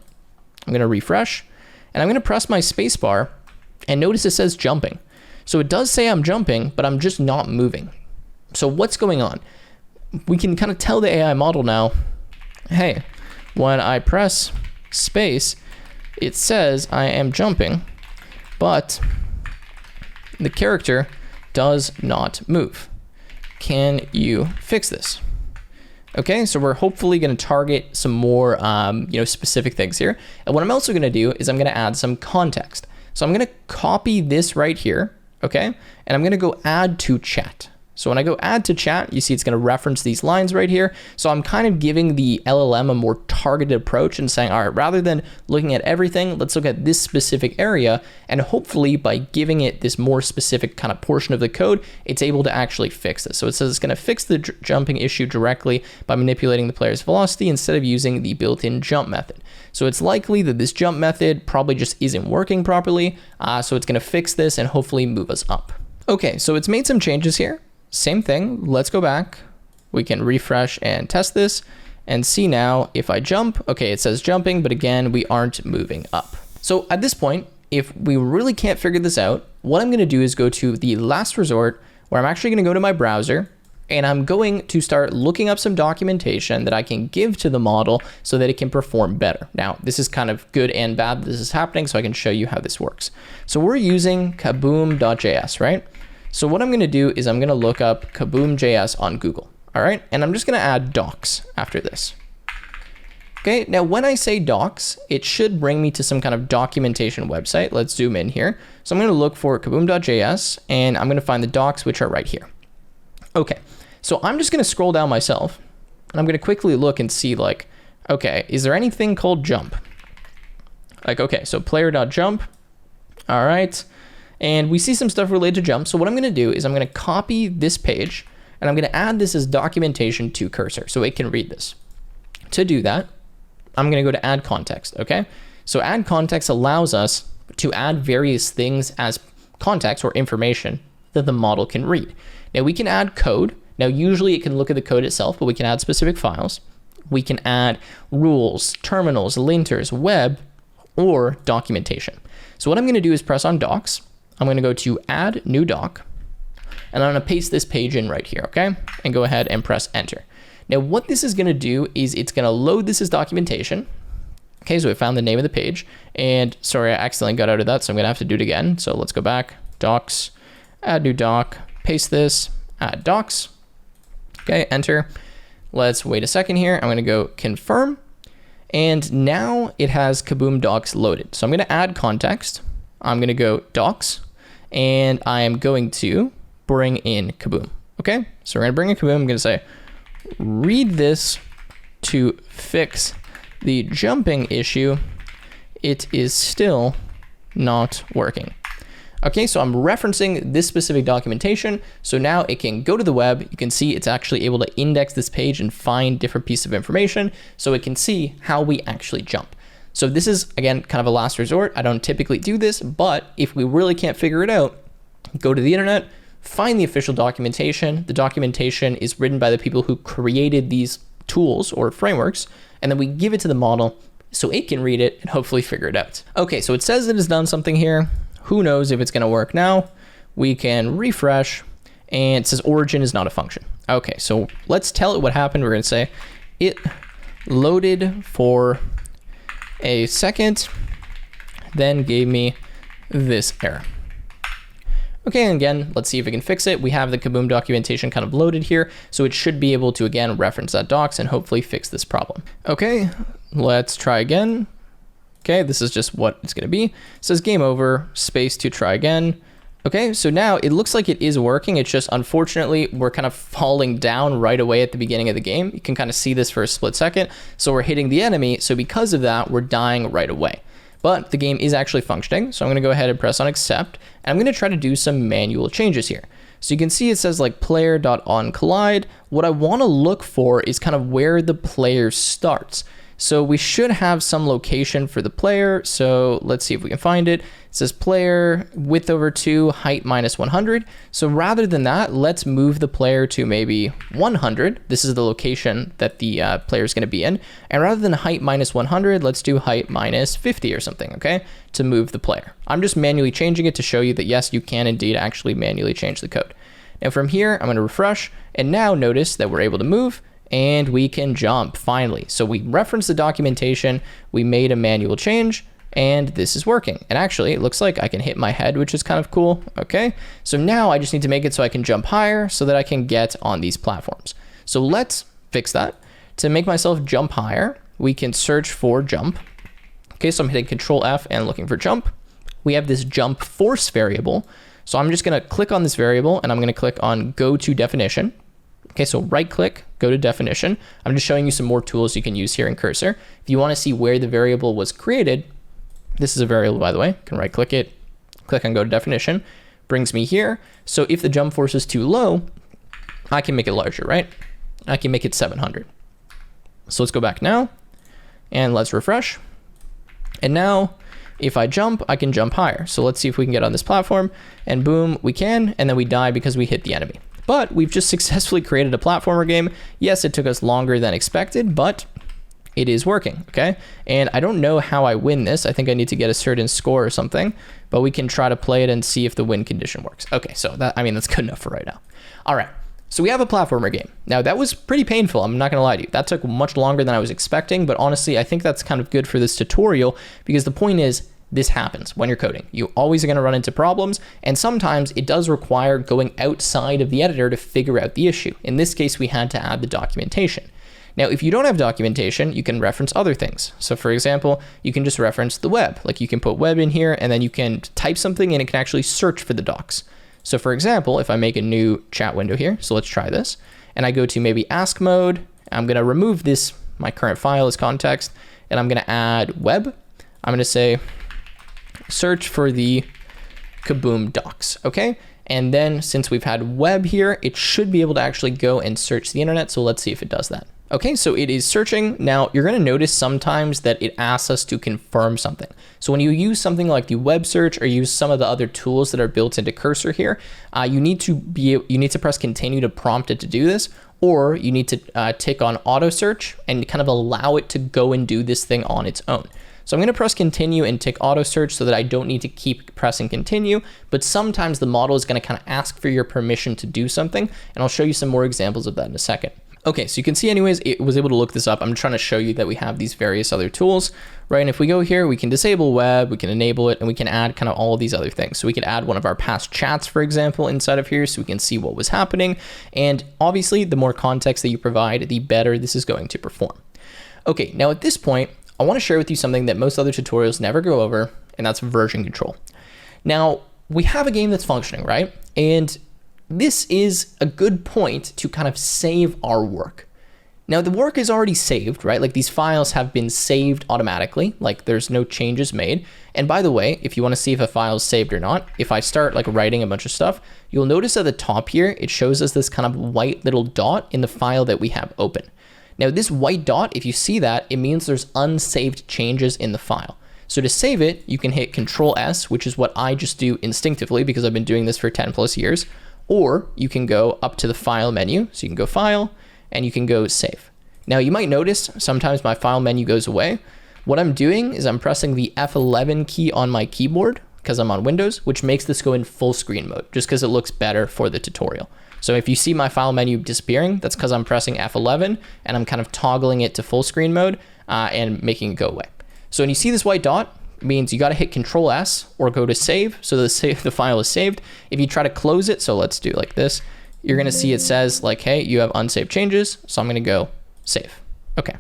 [SPEAKER 1] I'm going to refresh and I'm going to press my space bar and notice it says jumping. So it does say I'm jumping, but I'm just not moving. So what's going on? We can kind of tell the AI model now, hey, when I press space, it says I am jumping, but the character does not move. Can you fix this? Okay, so we're hopefully going to target some more specific things here. And what I'm also going to do is I'm going to add some context. So I'm going to copy this right here, okay? And I'm going to go add to chat. So when I go add to chat, you see it's going to reference these lines right here. So I'm kind of giving the LLM a more targeted approach and saying, all right, rather than looking at everything, let's look at this specific area. And hopefully by giving it this more specific kind of portion of the code, it's able to actually fix this. So it says it's going to fix the jumping issue directly by manipulating the player's velocity instead of using the built-in jump method. So it's likely that this jump method probably just isn't working properly. So it's going to fix this and hopefully move us up. Okay, so it's made some changes here. Same thing, let's go back. We can refresh and test this and see now if I jump, okay, it says jumping, but again, we aren't moving up. So at this point, if we really can't figure this out, what I'm gonna do is go to the last resort where I'm actually gonna go to my browser and I'm going to start looking up some documentation that I can give to the model so that it can perform better. Now, this is kind of good and bad that this is happening, so I can show you how this works. So we're using kaboom.js, right? So what I'm going to do is I'm going to look up kaboom.js on Google. All right. And I'm just going to add docs after this. Okay. Now, when I say docs, it should bring me to some kind of documentation website. Let's zoom in here. So I'm going to look for kaboom.js and I'm going to find the docs, which are right here. Okay. So I'm just going to scroll down myself and I'm going to quickly look and see like, okay, is there anything called jump? Like, okay, so player.jump. All right. And we see some stuff related to jump. So what I'm going to do is I'm going to copy this page and I'm going to add this as documentation to Cursor so it can read this. To do that, I'm going to go to add context. Okay. So add context allows us to add various things as context or information that the model can read. Now we can add code. Now usually it can look at the code itself, but we can add specific files. We can add rules, terminals, linters, web, or documentation. So what I'm going to do is press on docs. I'm going to go to add new doc, and I'm going to paste this page in right here, okay? And go ahead and press enter. Now what this is going to do is it's going to load this as documentation. Okay, so it found the name of the page, and sorry, I accidentally got out of that, so I'm going to have to do it again. So let's go back, docs, add new doc, paste this, add docs. Okay, enter. Let's wait a second here. I'm going to go confirm. And now it has Kaboom docs loaded. So I'm going to add context. I'm going to go docs, and I am going to bring in Kaboom. Okay, so we're going to bring in Kaboom. I'm going to say, read this to fix the jumping issue. It is still not working. Okay, so I'm referencing this specific documentation. So now it can go to the web. You can see it's actually able to index this page and find different pieces of information so it can see how we actually jump. So this is, again, kind of a last resort. I don't typically do this, but if we really can't figure it out, go to the internet, find the official documentation. The documentation is written by the people who created these tools or frameworks, and then we give it to the model so it can read it and hopefully figure it out. Okay, so it says it has done something here. Who knows if it's going to work now? We can refresh, and it says origin is not a function. Okay, so let's tell it what happened. We're going to say it loaded for a second, then gave me this error. Okay, and again, let's see if we can fix it. We have the Kaboom documentation kind of loaded here, so it should be able to, again, reference that docs and hopefully fix this problem. Okay, let's try again. Okay, this is just what it's going to be. It says game over, space to try again. Okay, so now it looks like it is working. It's just, unfortunately, we're kind of falling down right away at the beginning of the game. You can kind of see this for a split second. So we're hitting the enemy. So because of that, we're dying right away. But the game is actually functioning. So I'm going to go ahead and press on accept. And I'm going to try to do some manual changes here. So you can see it says like player.onCollide. What I want to look for is kind of where the player starts. So we should have some location for the player. So let's see if we can find it. It says player width over 2, height minus 100. So rather than that, let's move the player to maybe 100. This is the location that the player is going to be in. And rather than height minus 100, let's do height minus 50 or something, okay, to move the player. I'm just manually changing it to show you that, yes, you can indeed actually manually change the code. Now from here, I'm going to refresh. And now notice that we're able to move. And we can jump finally. So we referenced the documentation, we made a manual change, and this is working. And actually, it looks like I can hit my head, which is kind of cool. Okay, so now I just need to make it so I can jump higher so that I can get on these platforms. So let's fix that. To make myself jump higher, we can search for jump. Okay, so I'm hitting Control F and looking for jump. We have this jump force variable. So I'm just gonna click on this variable and I'm gonna click on go to definition. Okay, so right click, go to definition. I'm just showing you some more tools you can use here in Cursor. If you want to see where the variable was created, this is a variable, by the way. You can right click it, click on go to definition, brings me here. So if the jump force is too low, I can make it larger, right? I can make it 700. So let's go back now and let's refresh. And now if I jump, I can jump higher. So let's see if we can get on this platform, and boom, we can, and then we die because we hit the enemy. But we've just successfully created a platformer game. Yes, it took us longer than expected, but it is working, okay? And I don't know how I win this. I think I need to get a certain score or something, but we can try to play it and see if the win condition works. Okay, so that's good enough for right now. All right, so we have a platformer game. Now that was pretty painful, I'm not gonna lie to you. That took much longer than I was expecting, but honestly, I think that's kind of good for this tutorial because the point is, this happens when you're coding. You always are going to run into problems, and sometimes it does require going outside of the editor to figure out the issue. In this case, we had to add the documentation. Now, if you don't have documentation, you can reference other things. So for example, you can just reference the web. Like you can put web in here, and then you can type something and it can actually search for the docs. So for example, if I make a new chat window here, so let's try this, and I go to maybe ask mode, I'm going to remove this, my current file as context, and I'm going to add web. I'm going to say, search for the kaboom docs, okay? And then since we've had web here, it should be able to actually go and search the internet. So let's see if it does that. Okay, so it is searching. Now you're gonna notice sometimes that it asks us to confirm something. So when you use something like the web search or use some of the other tools that are built into Cursor here, you need to press continue to prompt it to do this, or you need to tick on auto search and kind of allow it to go and do this thing on its own. So I'm going to press continue and tick auto search so that I don't need to keep pressing continue, but sometimes the model is going to kind of ask for your permission to do something, and I'll show you some more examples of that in a second. Okay, so you can see anyways, it was able to look this up. I'm trying to show you that we have these various other tools, right? And if we go here, we can disable web, we can enable it, and we can add kind of all of these other things. So we could add one of our past chats, for example, inside of here so we can see what was happening. And obviously, the more context that you provide, the better this is going to perform. Okay, now at this point, I want to share with you something that most other tutorials never go over, and that's version control. Now, we have a game that's functioning, right? And this is a good point to kind of save our work. Now, the work is already saved, right? Like these files have been saved automatically, like there's no changes made. And by the way, if you want to see if a file is saved or not, if I start like writing a bunch of stuff, you'll notice at the top here, it shows us this kind of white little dot in the file that we have open. Now this white dot, if you see that, it means there's unsaved changes in the file. So to save it, you can hit Control S, which is what I just do instinctively because I've been doing this for 10 plus years, or you can go up to the File menu. So you can go File and you can go Save. Now you might notice sometimes my File menu goes away. What I'm doing is I'm pressing the F11 key on my keyboard because I'm on Windows, which makes this go in full screen mode just because it looks better for the tutorial. So if you see my file menu disappearing, that's because I'm pressing F11 and I'm kind of toggling it to full screen mode and making it go away. So when you see this white dot, it means you got to hit Control S or go to save so the file is saved. If you try to close it, so let's do like this, you're going to see it says like, hey, you have unsaved changes. So I'm going to go save. Okay.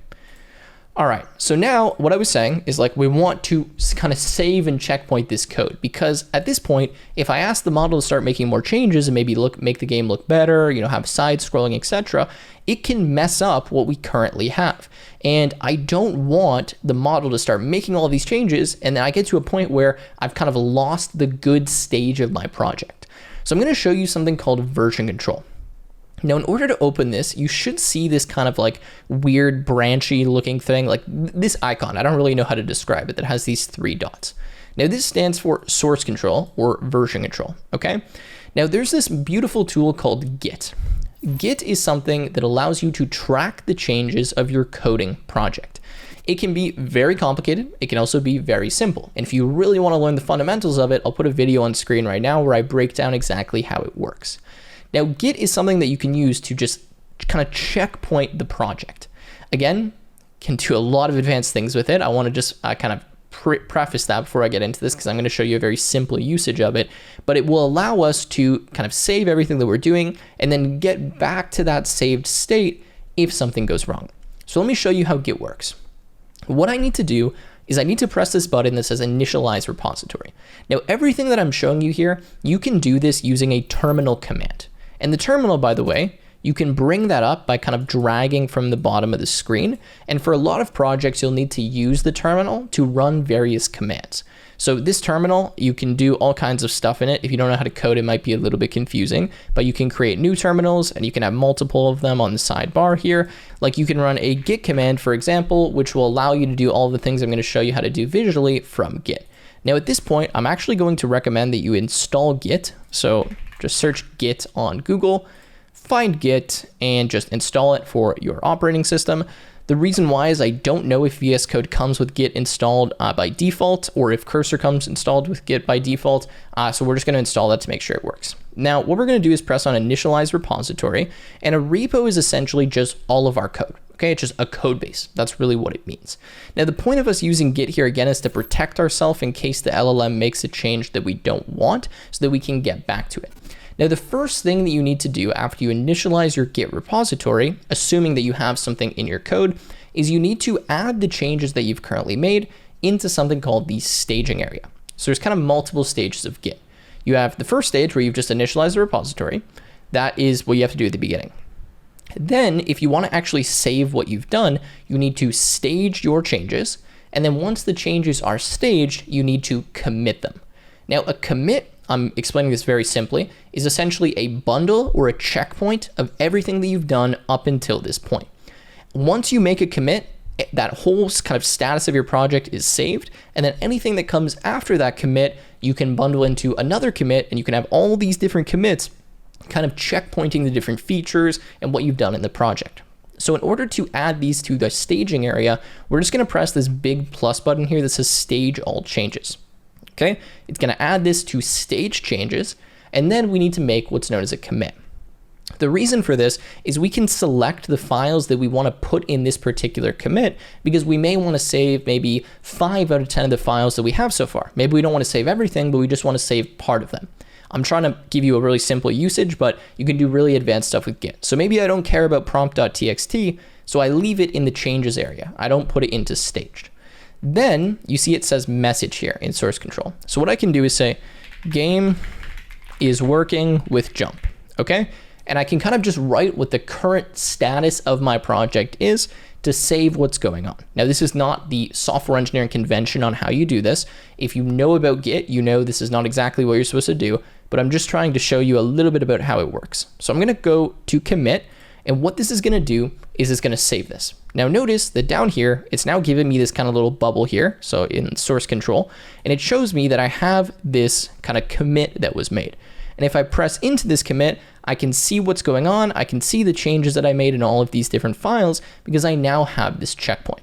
[SPEAKER 1] All right, so now what I was saying is like we want to kind of save and checkpoint this code because at this point, if I ask the model to start making more changes and maybe make the game look better, have side scrolling, etc., it can mess up what we currently have. And I don't want the model to start making all these changes and then I get to a point where I've kind of lost the good stage of my project. So I'm going to show you something called version control. Now, in order to open this, you should see this kind of like weird branchy looking thing, like this icon. I don't really know how to describe it, that has these 3 dots. Now, this stands for source control or version control, okay? Now, there's this beautiful tool called Git. Git is something that allows you to track the changes of your coding project. It can be very complicated. It can also be very simple. And if you really want to learn the fundamentals of it, I'll put a video on screen right now where I break down exactly how it works. Now, Git is something that you can use to just kind of checkpoint the project. Again, can do a lot of advanced things with it. I want to just kind of preface that before I get into this because I'm going to show you a very simple usage of it, but it will allow us to kind of save everything that we're doing and then get back to that saved state if something goes wrong. So let me show you how Git works. What I need to do is I need to press this button that says initialize repository. Now, everything that I'm showing you here, you can do this using a terminal command. And the terminal, by the way, you can bring that up by kind of dragging from the bottom of the screen. And for a lot of projects, you'll need to use the terminal to run various commands. So this terminal, you can do all kinds of stuff in it. If you don't know how to code, it might be a little bit confusing, but you can create new terminals and you can have multiple of them on the sidebar here. Like you can run a git command, for example, which will allow you to do all the things I'm going to show you how to do visually from Git. Now at this point, I'm actually going to recommend that you install Git. So just search Git on Google, find Git, and just install it for your operating system. The reason why is I don't know if VS Code comes with Git installed by default or if Cursor comes installed with Git by default. So we're just going to install that to make sure it works. Now, what we're going to do is press on initialize repository, and a repo is essentially just all of our code. Okay, it's just a code base. That's really what it means. Now, the point of us using Git here again is to protect ourselves in case the LLM makes a change that we don't want so that we can get back to it. Now, the first thing that you need to do after you initialize your Git repository, assuming that you have something in your code, is you need to add the changes that you've currently made into something called the staging area. So there's kind of multiple stages of Git. You have the first stage where you've just initialized the repository. That is what you have to do at the beginning. Then, if you want to actually save what you've done, you need to stage your changes. And then once the changes are staged, you need to commit them. Now, a commit I'm explaining this very simply, is essentially a bundle or a checkpoint of everything that you've done up until this point. Once you make a commit, that whole kind of status of your project is saved, and then anything that comes after that commit, you can bundle into another commit, and you can have all these different commits kind of checkpointing the different features and what you've done in the project. So in order to add these to the staging area, we're just going to press this big plus button here that says stage all changes. Okay, it's going to add this to stage changes, and then we need to make what's known as a commit. The reason for this is we can select the files that we want to put in this particular commit, because we may want to save maybe 5 out of 10 of the files that we have so far. Maybe we don't want to save everything, but we just want to save part of them. I'm trying to give you a really simple usage, but you can do really advanced stuff with Git. So maybe I don't care about prompt.txt, so I leave it in the changes area. I don't put it into staged. Then you see it says message here in source control. So what I can do is say game is working with jump, okay? And I can kind of just write what the current status of my project is to save what's going on. Now, this is not the software engineering convention on how you do this. If you know about Git, you know this is not exactly what you're supposed to do, but I'm just trying to show you a little bit about how it works. So I'm gonna go to commit, and what this is gonna do is it's gonna save this. Now notice that down here, it's now giving me this kind of little bubble here, so in source control, and it shows me that I have this kind of commit that was made. And if I press into this commit, I can see what's going on. I can see the changes that I made in all of these different files because I now have this checkpoint.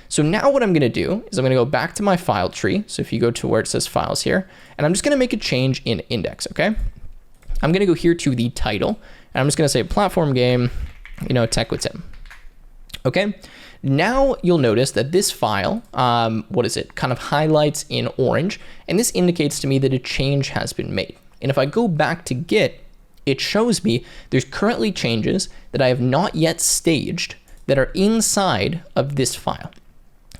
[SPEAKER 1] So now what I'm going to do is I'm going to go back to my file tree. So if you go to where it says files here, and I'm just going to make a change in index, okay? I'm going to go here to the title, and I'm just going to say platform game, tech with Tim. Okay, now you'll notice that this file, kind of highlights in orange, and this indicates to me that a change has been made. And if I go back to Git, it shows me there's currently changes that I have not yet staged that are inside of this file.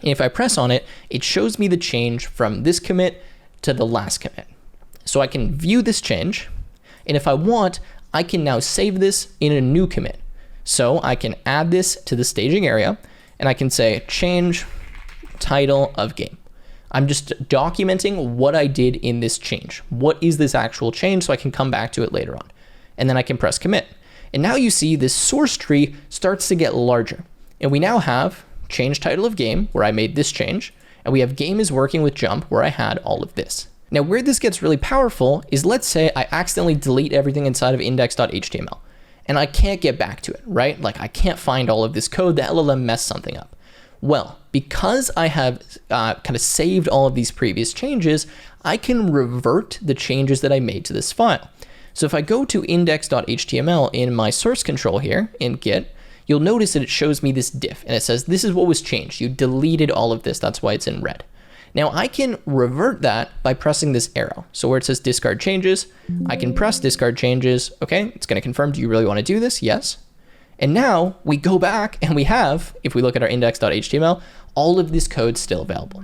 [SPEAKER 1] And if I press on it, it shows me the change from this commit to the last commit. So I can view this change, and if I want, I can now save this in a new commit. So I can add this to the staging area, and I can say change title of game. I'm just documenting what I did in this change. What is this actual change, so I can come back to it later on. And then I can press commit. And now you see this source tree starts to get larger. And we now have change title of game, where I made this change, and we have game is working with jump, where I had all of this. Now where this gets really powerful is, let's say I accidentally delete everything inside of index.html, and I can't get back to it, right? Like I can't find all of this code, the LLM messed something up. Well, because I have kind of saved all of these previous changes, I can revert the changes that I made to this file. So if I go to index.html in my source control here in Git, you'll notice that it shows me this diff, and it says this is what was changed. You deleted all of this, that's why it's in red. Now I can revert that by pressing this arrow. So where it says discard changes, I can press discard changes. Okay, it's gonna confirm, do you really wanna do this? Yes. And now we go back and we have, if we look at our index.html, all of this code still available.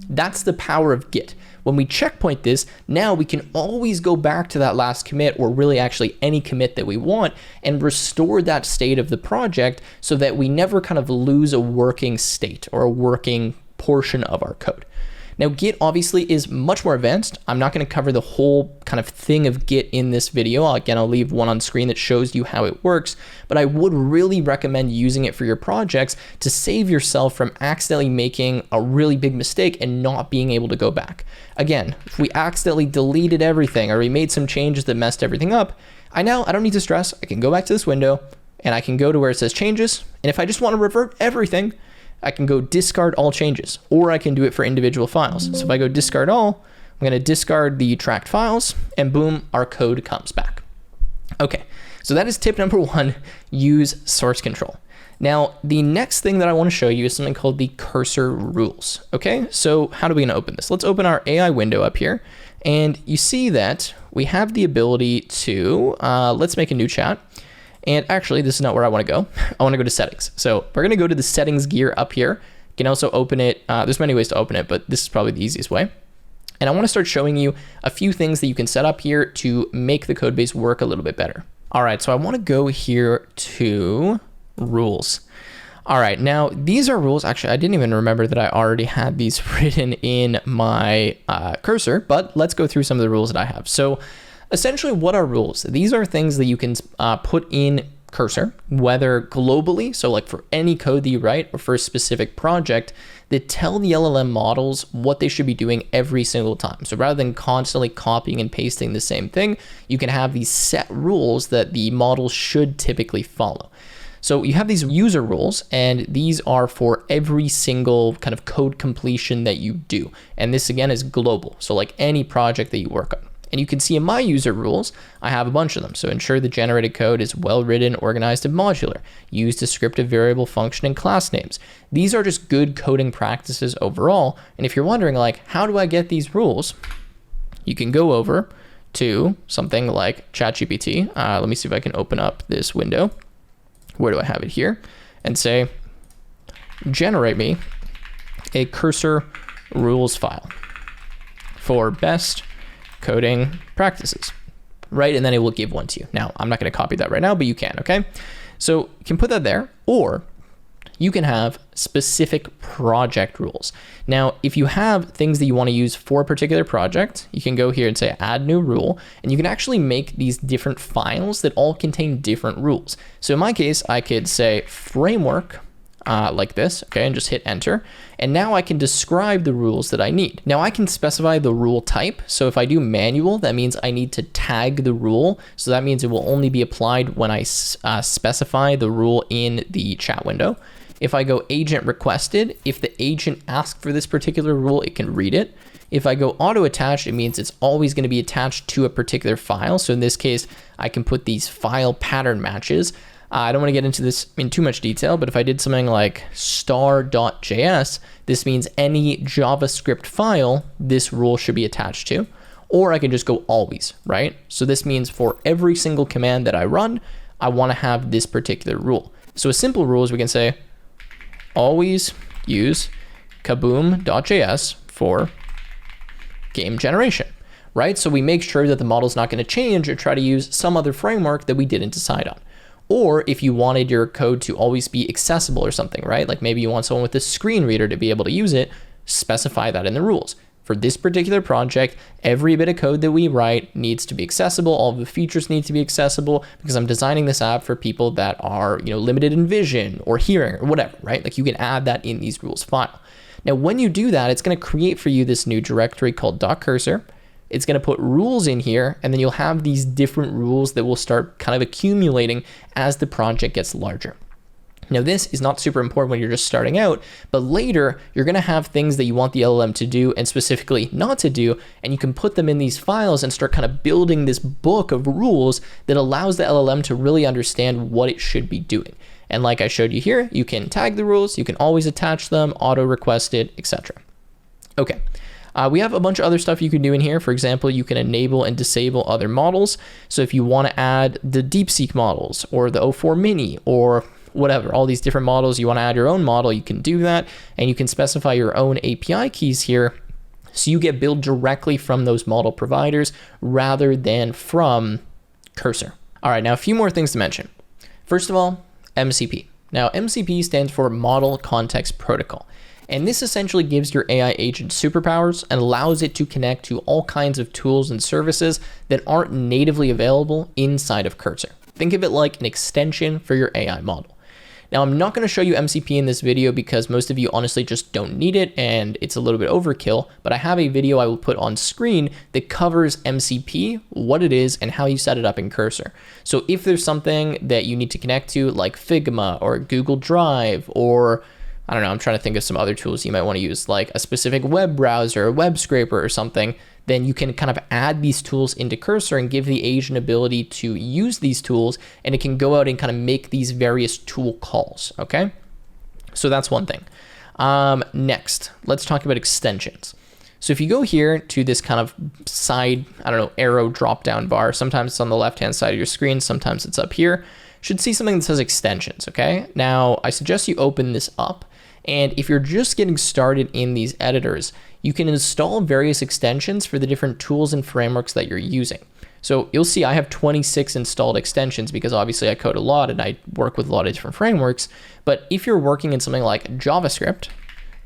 [SPEAKER 1] That's the power of Git. When we checkpoint this, now we can always go back to that last commit, or really actually any commit that we want, and restore that state of the project so that we never kind of lose a working state or a working portion of our code. Now Git obviously is much more advanced. I'm not going to cover the whole kind of thing of Git in this video. Again, I'll leave one on screen that shows you how it works, but I would really recommend using it for your projects to save yourself from accidentally making a really big mistake and not being able to go back. Again, if we accidentally deleted everything or we made some changes that messed everything up, I don't need to stress. I can go back to this window and I can go to where it says changes. And if I just want to revert everything, I can go discard all changes, or I can do it for individual files. So if I go discard all, I'm going to discard the tracked files, and boom, our code comes back. Okay, so that is tip number 1, use source control. Now, the next thing that I want to show you is something called the cursor rules. Okay, so how do we going to open this? Let's open our AI window up here, and you see that we have the ability to, let's make a new chat. And actually, this is not where I want to go. I want to go to settings. So we're going to go to the settings gear up here. You can also open it. There's many ways to open it, but this is probably the easiest way. And I want to start showing you a few things that you can set up here to make the code base work a little bit better. All right, so I want to go here to rules. All right, now these are rules. Actually, I didn't even remember that I already had these written in my cursor, but let's go through some of the rules that I have. So essentially, what are rules? These are things that you can put in cursor, whether globally, so like for any code that you write or for a specific project, that tell the LLM models what they should be doing every single time. So rather than constantly copying and pasting the same thing, you can have these set rules that the models should typically follow. So you have these user rules, and these are for every single kind of code completion that you do. And this again is global, so like any project that you work on. And you can see in my user rules, I have a bunch of them. So ensure the generated code is well written, organized, and modular. Use descriptive variable function and class names. These are just good coding practices overall. And if you're wondering, like, how do I get these rules? You can go over to something like ChatGPT. Let me see if I can open up this window. Where do I have it here? And say, generate me a cursor rules file for best coding practices, right? And then it will give one to you. Now, I'm not going to copy that right now, but you can, okay? So you can put that there, or you can have specific project rules. Now, if you have things that you want to use for a particular project, you can go here and say add new rule, and you can actually make these different files that all contain different rules. So in my case, I could say framework like this, okay, and just hit enter. And now I can describe the rules that I need. Now I can specify the rule type. So if I do manual, that means I need to tag the rule. So that means it will only be applied when I specify the rule in the chat window. If I go agent requested, if the agent asks for this particular rule, it can read it. If I go auto attached, it means it's always going to be attached to a particular file. So in this case, I can put these file pattern matches. I don't want to get into this in too much detail, but if I did something like star.js, this means any JavaScript file this rule should be attached to. Or I can just go always, right? So this means for every single command that I run, I want to have this particular rule. So a simple rule is we can say always use kaboom.js for game generation, right? So we make sure that the model's not going to change or try to use some other framework that we didn't decide on. Or if you wanted your code to always be accessible or something, right? Like maybe you want someone with a screen reader to be able to use it, specify that in the rules. For this particular project, every bit of code that we write needs to be accessible. All of the features need to be accessible because I'm designing this app for people that are, limited in vision or hearing or whatever, right? Like you can add that in these rules file. Now, when you do that, it's going to create for you this new directory called .cursor. It's going to put rules in here, and then you'll have these different rules that will start kind of accumulating as the project gets larger. Now, this is not super important when you're just starting out, but later you're going to have things that you want the LLM to do and specifically not to do, and you can put them in these files and start kind of building this book of rules that allows the LLM to really understand what it should be doing. And like I showed you here, you can tag the rules, you can always attach them, auto request it, etc. Okay. We have a bunch of other stuff you can do in here. For example, you can enable and disable other models. So if you want to add the DeepSeek models or the O4 Mini or whatever, all these different models, you want to add your own model, you can do that. And you can specify your own API keys here. So you get billed directly from those model providers rather than from Cursor. All right, now a few more things to mention. First of all, MCP. Now, MCP stands for Model Context Protocol. And this essentially gives your AI agent superpowers and allows it to connect to all kinds of tools and services that aren't natively available inside of Cursor. Think of it like an extension for your AI model. Now, I'm not going to show you MCP in this video because most of you honestly just don't need it and it's a little bit overkill, but I have a video I will put on screen that covers MCP, what it is, and how you set it up in Cursor. So if there's something that you need to connect to like Figma or Google Drive or I don't know, I'm trying to think of some other tools you might want to use, like a specific web browser, a web scraper or something, then you can kind of add these tools into Cursor and give the agent ability to use these tools, and it can go out and kind of make these various tool calls, okay? So that's one thing. Next, let's talk about extensions. So if you go here to this kind of side, arrow drop-down bar, sometimes it's on the left-hand side of your screen, sometimes it's up here, should see something that says extensions, okay? Now, I suggest you open this up. And if you're just getting started in these editors, you can install various extensions for the different tools and frameworks that you're using. So you'll see I have 26 installed extensions because obviously I code a lot and I work with a lot of different frameworks. But if you're working in something like JavaScript,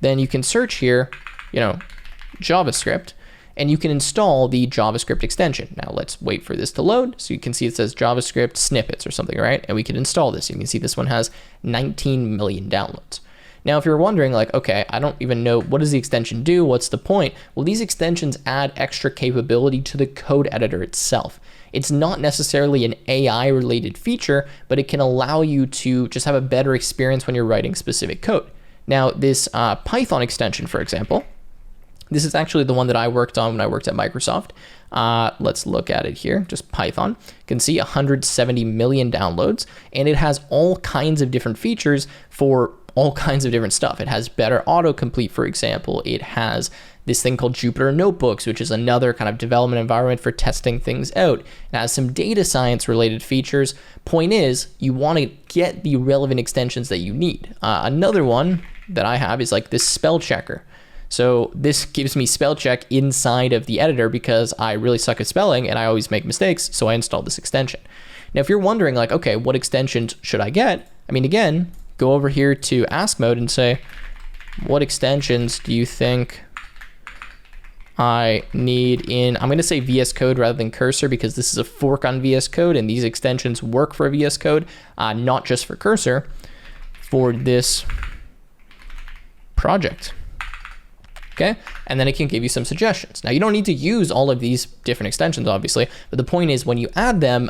[SPEAKER 1] then you can search here, JavaScript, and you can install the JavaScript extension. Now let's wait for this to load. So you can see it says JavaScript snippets or something, right? And we can install this. You can see this one has 19 million downloads. Now, if you're wondering like, okay, I don't even know, what does the extension do? What's the point? Well, these extensions add extra capability to the code editor itself. It's not necessarily an AI related feature, but it can allow you to just have a better experience when you're writing specific code. Now, this Python extension, for example, this is actually the one that I worked on when I worked at Microsoft. Let's look at it here, just Python. You can see 170 million downloads, and it has all kinds of different features for all kinds of different stuff. It has better autocomplete, for example. It has this thing called Jupyter Notebooks, which is another kind of development environment for testing things out. It has some data science related features. Point is, you want to get the relevant extensions that you need. Another one that I have is like this spell checker. So this gives me spell check inside of the editor because I really suck at spelling and I always make mistakes, so I installed this extension. Now, if you're wondering like, okay, what extensions should I get? I mean, again, go over here to ask mode and say, what extensions do you think I need in, I'm going to say VS Code rather than Cursor because this is a fork on VS Code and these extensions work for VS Code, not just for Cursor, for this project. Okay, and then it can give you some suggestions. Now, you don't need to use all of these different extensions, obviously, but the point is when you add them,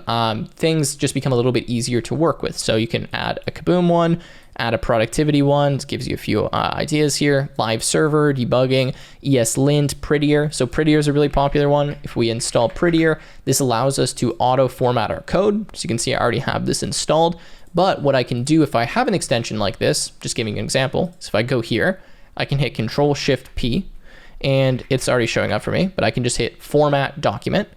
[SPEAKER 1] things just become a little bit easier to work with. So you can add a Kaboom one, add a productivity one. It gives you a few ideas here. Live server, debugging, ESLint, Prettier. So Prettier is a really popular one. If we install Prettier, this allows us to auto format our code. So you can see I already have this installed. But what I can do if I have an extension like this, just giving you an example, so if I go here, I can hit Control-Shift-P, and it's already showing up for me, but I can just hit Format Document.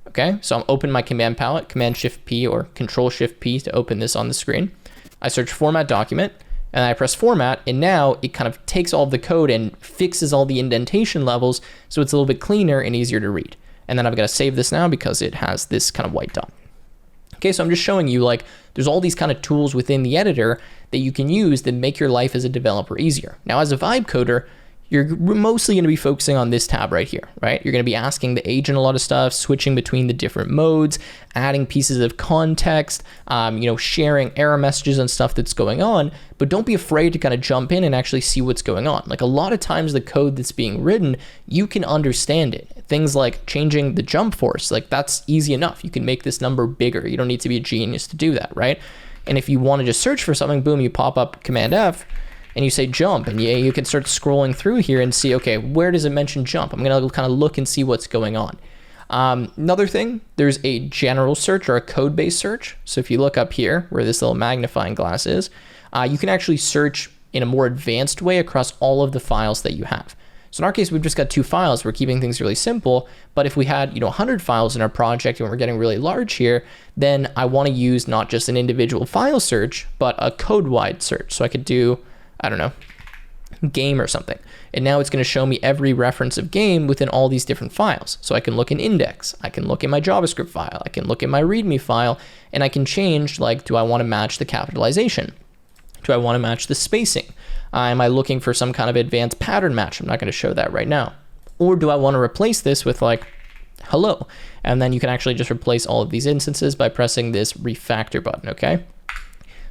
[SPEAKER 1] Okay, so I'm opening my command palette, Command-Shift-P or Control-Shift-P to open this on the screen. I search Format Document, and I press Format, and now it kind of takes all of the code and fixes all the indentation levels, so it's a little bit cleaner and easier to read. And then I've got to save this now because it has this kind of white dot. Okay, so I'm just showing you like there's all these kind of tools within the editor that you can use that make your life as a developer easier. Now, as a vibe coder, you're mostly going to be focusing on this tab right here, right? You're going to be asking the agent a lot of stuff, switching between the different modes, adding pieces of context, sharing error messages and stuff that's going on. But don't be afraid to kind of jump in and actually see what's going on. Like a lot of times the code that's being written, you can understand it. Things like changing the jump force, like that's easy enough. You can make this number bigger. You don't need to be a genius to do that, right? And if you want to just search for something, boom, you pop up Command F and you say jump, and you can start scrolling through here and see, okay, where does it mention jump? I'm going to kind of look and see what's going on. Another thing, there's a general search or a code-based search. So if you look up here where this little magnifying glass is, you can actually search in a more advanced way across all of the files that you have. So in our case, we've just got 2 files. We're keeping things really simple. But if we had 100 files in our project and we're getting really large here, then I want to use not just an individual file search, but a code-wide search. So I could do, I don't know, game or something. And now it's going to show me every reference of game within all these different files. So I can look in index, I can look in my JavaScript file, I can look in my README file, and I can change, like, do I want to match the capitalization? Do I want to match the spacing? Am I looking for some kind of advanced pattern match? I'm not going to show that right now. Or do I want to replace this with like, hello? And then you can actually just replace all of these instances by pressing this refactor button, okay?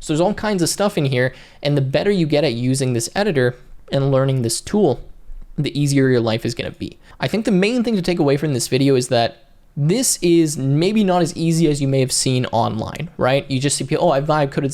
[SPEAKER 1] So there's all kinds of stuff in here, and the better you get at using this editor and learning this tool, the easier your life is going to be. I think the main thing to take away from this video is that this is maybe not as easy as you may have seen online, right? You just see people, oh, I vibe coded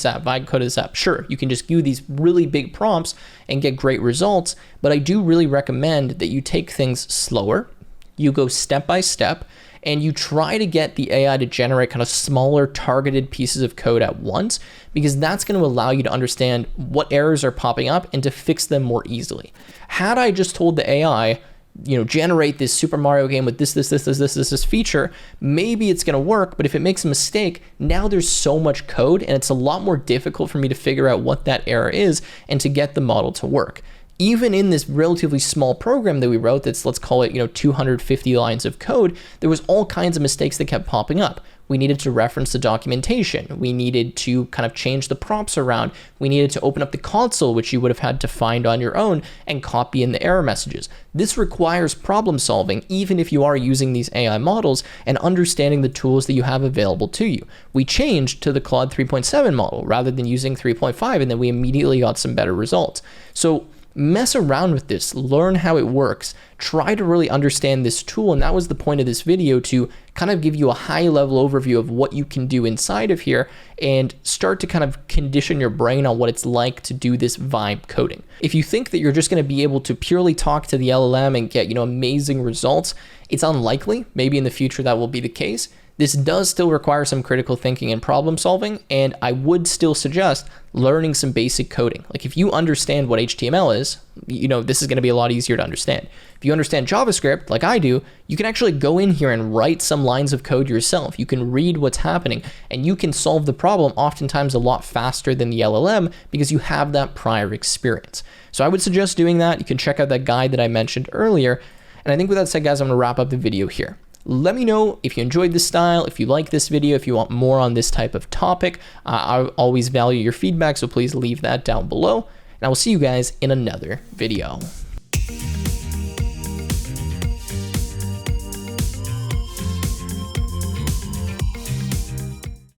[SPEAKER 1] this app. Sure, you can just do these really big prompts and get great results, but I do really recommend that you take things slower, you go step by step, and you try to get the AI to generate kind of smaller targeted pieces of code at once, because that's going to allow you to understand what errors are popping up and to fix them more easily. Had I just told the AI, generate this Super Mario game with this feature, maybe it's going to work, but if it makes a mistake, now there's so much code and it's a lot more difficult for me to figure out what that error is and to get the model to work. even in this relatively small program that we wrote that's, let's call it, 250 lines of code, there was all kinds of mistakes that kept popping up. We needed to reference the documentation. We needed to kind of change the prompts around. We needed to open up the console, which you would have had to find on your own, and copy in the error messages. This requires problem solving, even if you are using these AI models and understanding the tools that you have available to you. We changed to the Claude 3.7 model rather than using 3.5, and then we immediately got some better results. So mess around with this, learn how it works, try to really understand this tool. And that was the point of this video, to kind of give you a high level overview of what you can do inside of here and start to kind of condition your brain on what it's like to do this vibe coding. If you think that you're just going to be able to purely talk to the LLM and get, amazing results, it's unlikely. Maybe in the future that will be the case. This does still require some critical thinking and problem solving, and I would still suggest learning some basic coding. Like if you understand what HTML is, this is going to be a lot easier to understand. If you understand JavaScript, like I do, you can actually go in here and write some lines of code yourself. You can read what's happening, and you can solve the problem oftentimes a lot faster than the LLM because you have that prior experience. So I would suggest doing that. You can check out that guide that I mentioned earlier. And I think with that said, guys, I'm going to wrap up the video here. Let me know if you enjoyed this style, if you like this video, if you want more on this type of topic. I always value your feedback, so please leave that down below. And I will see you guys in another video.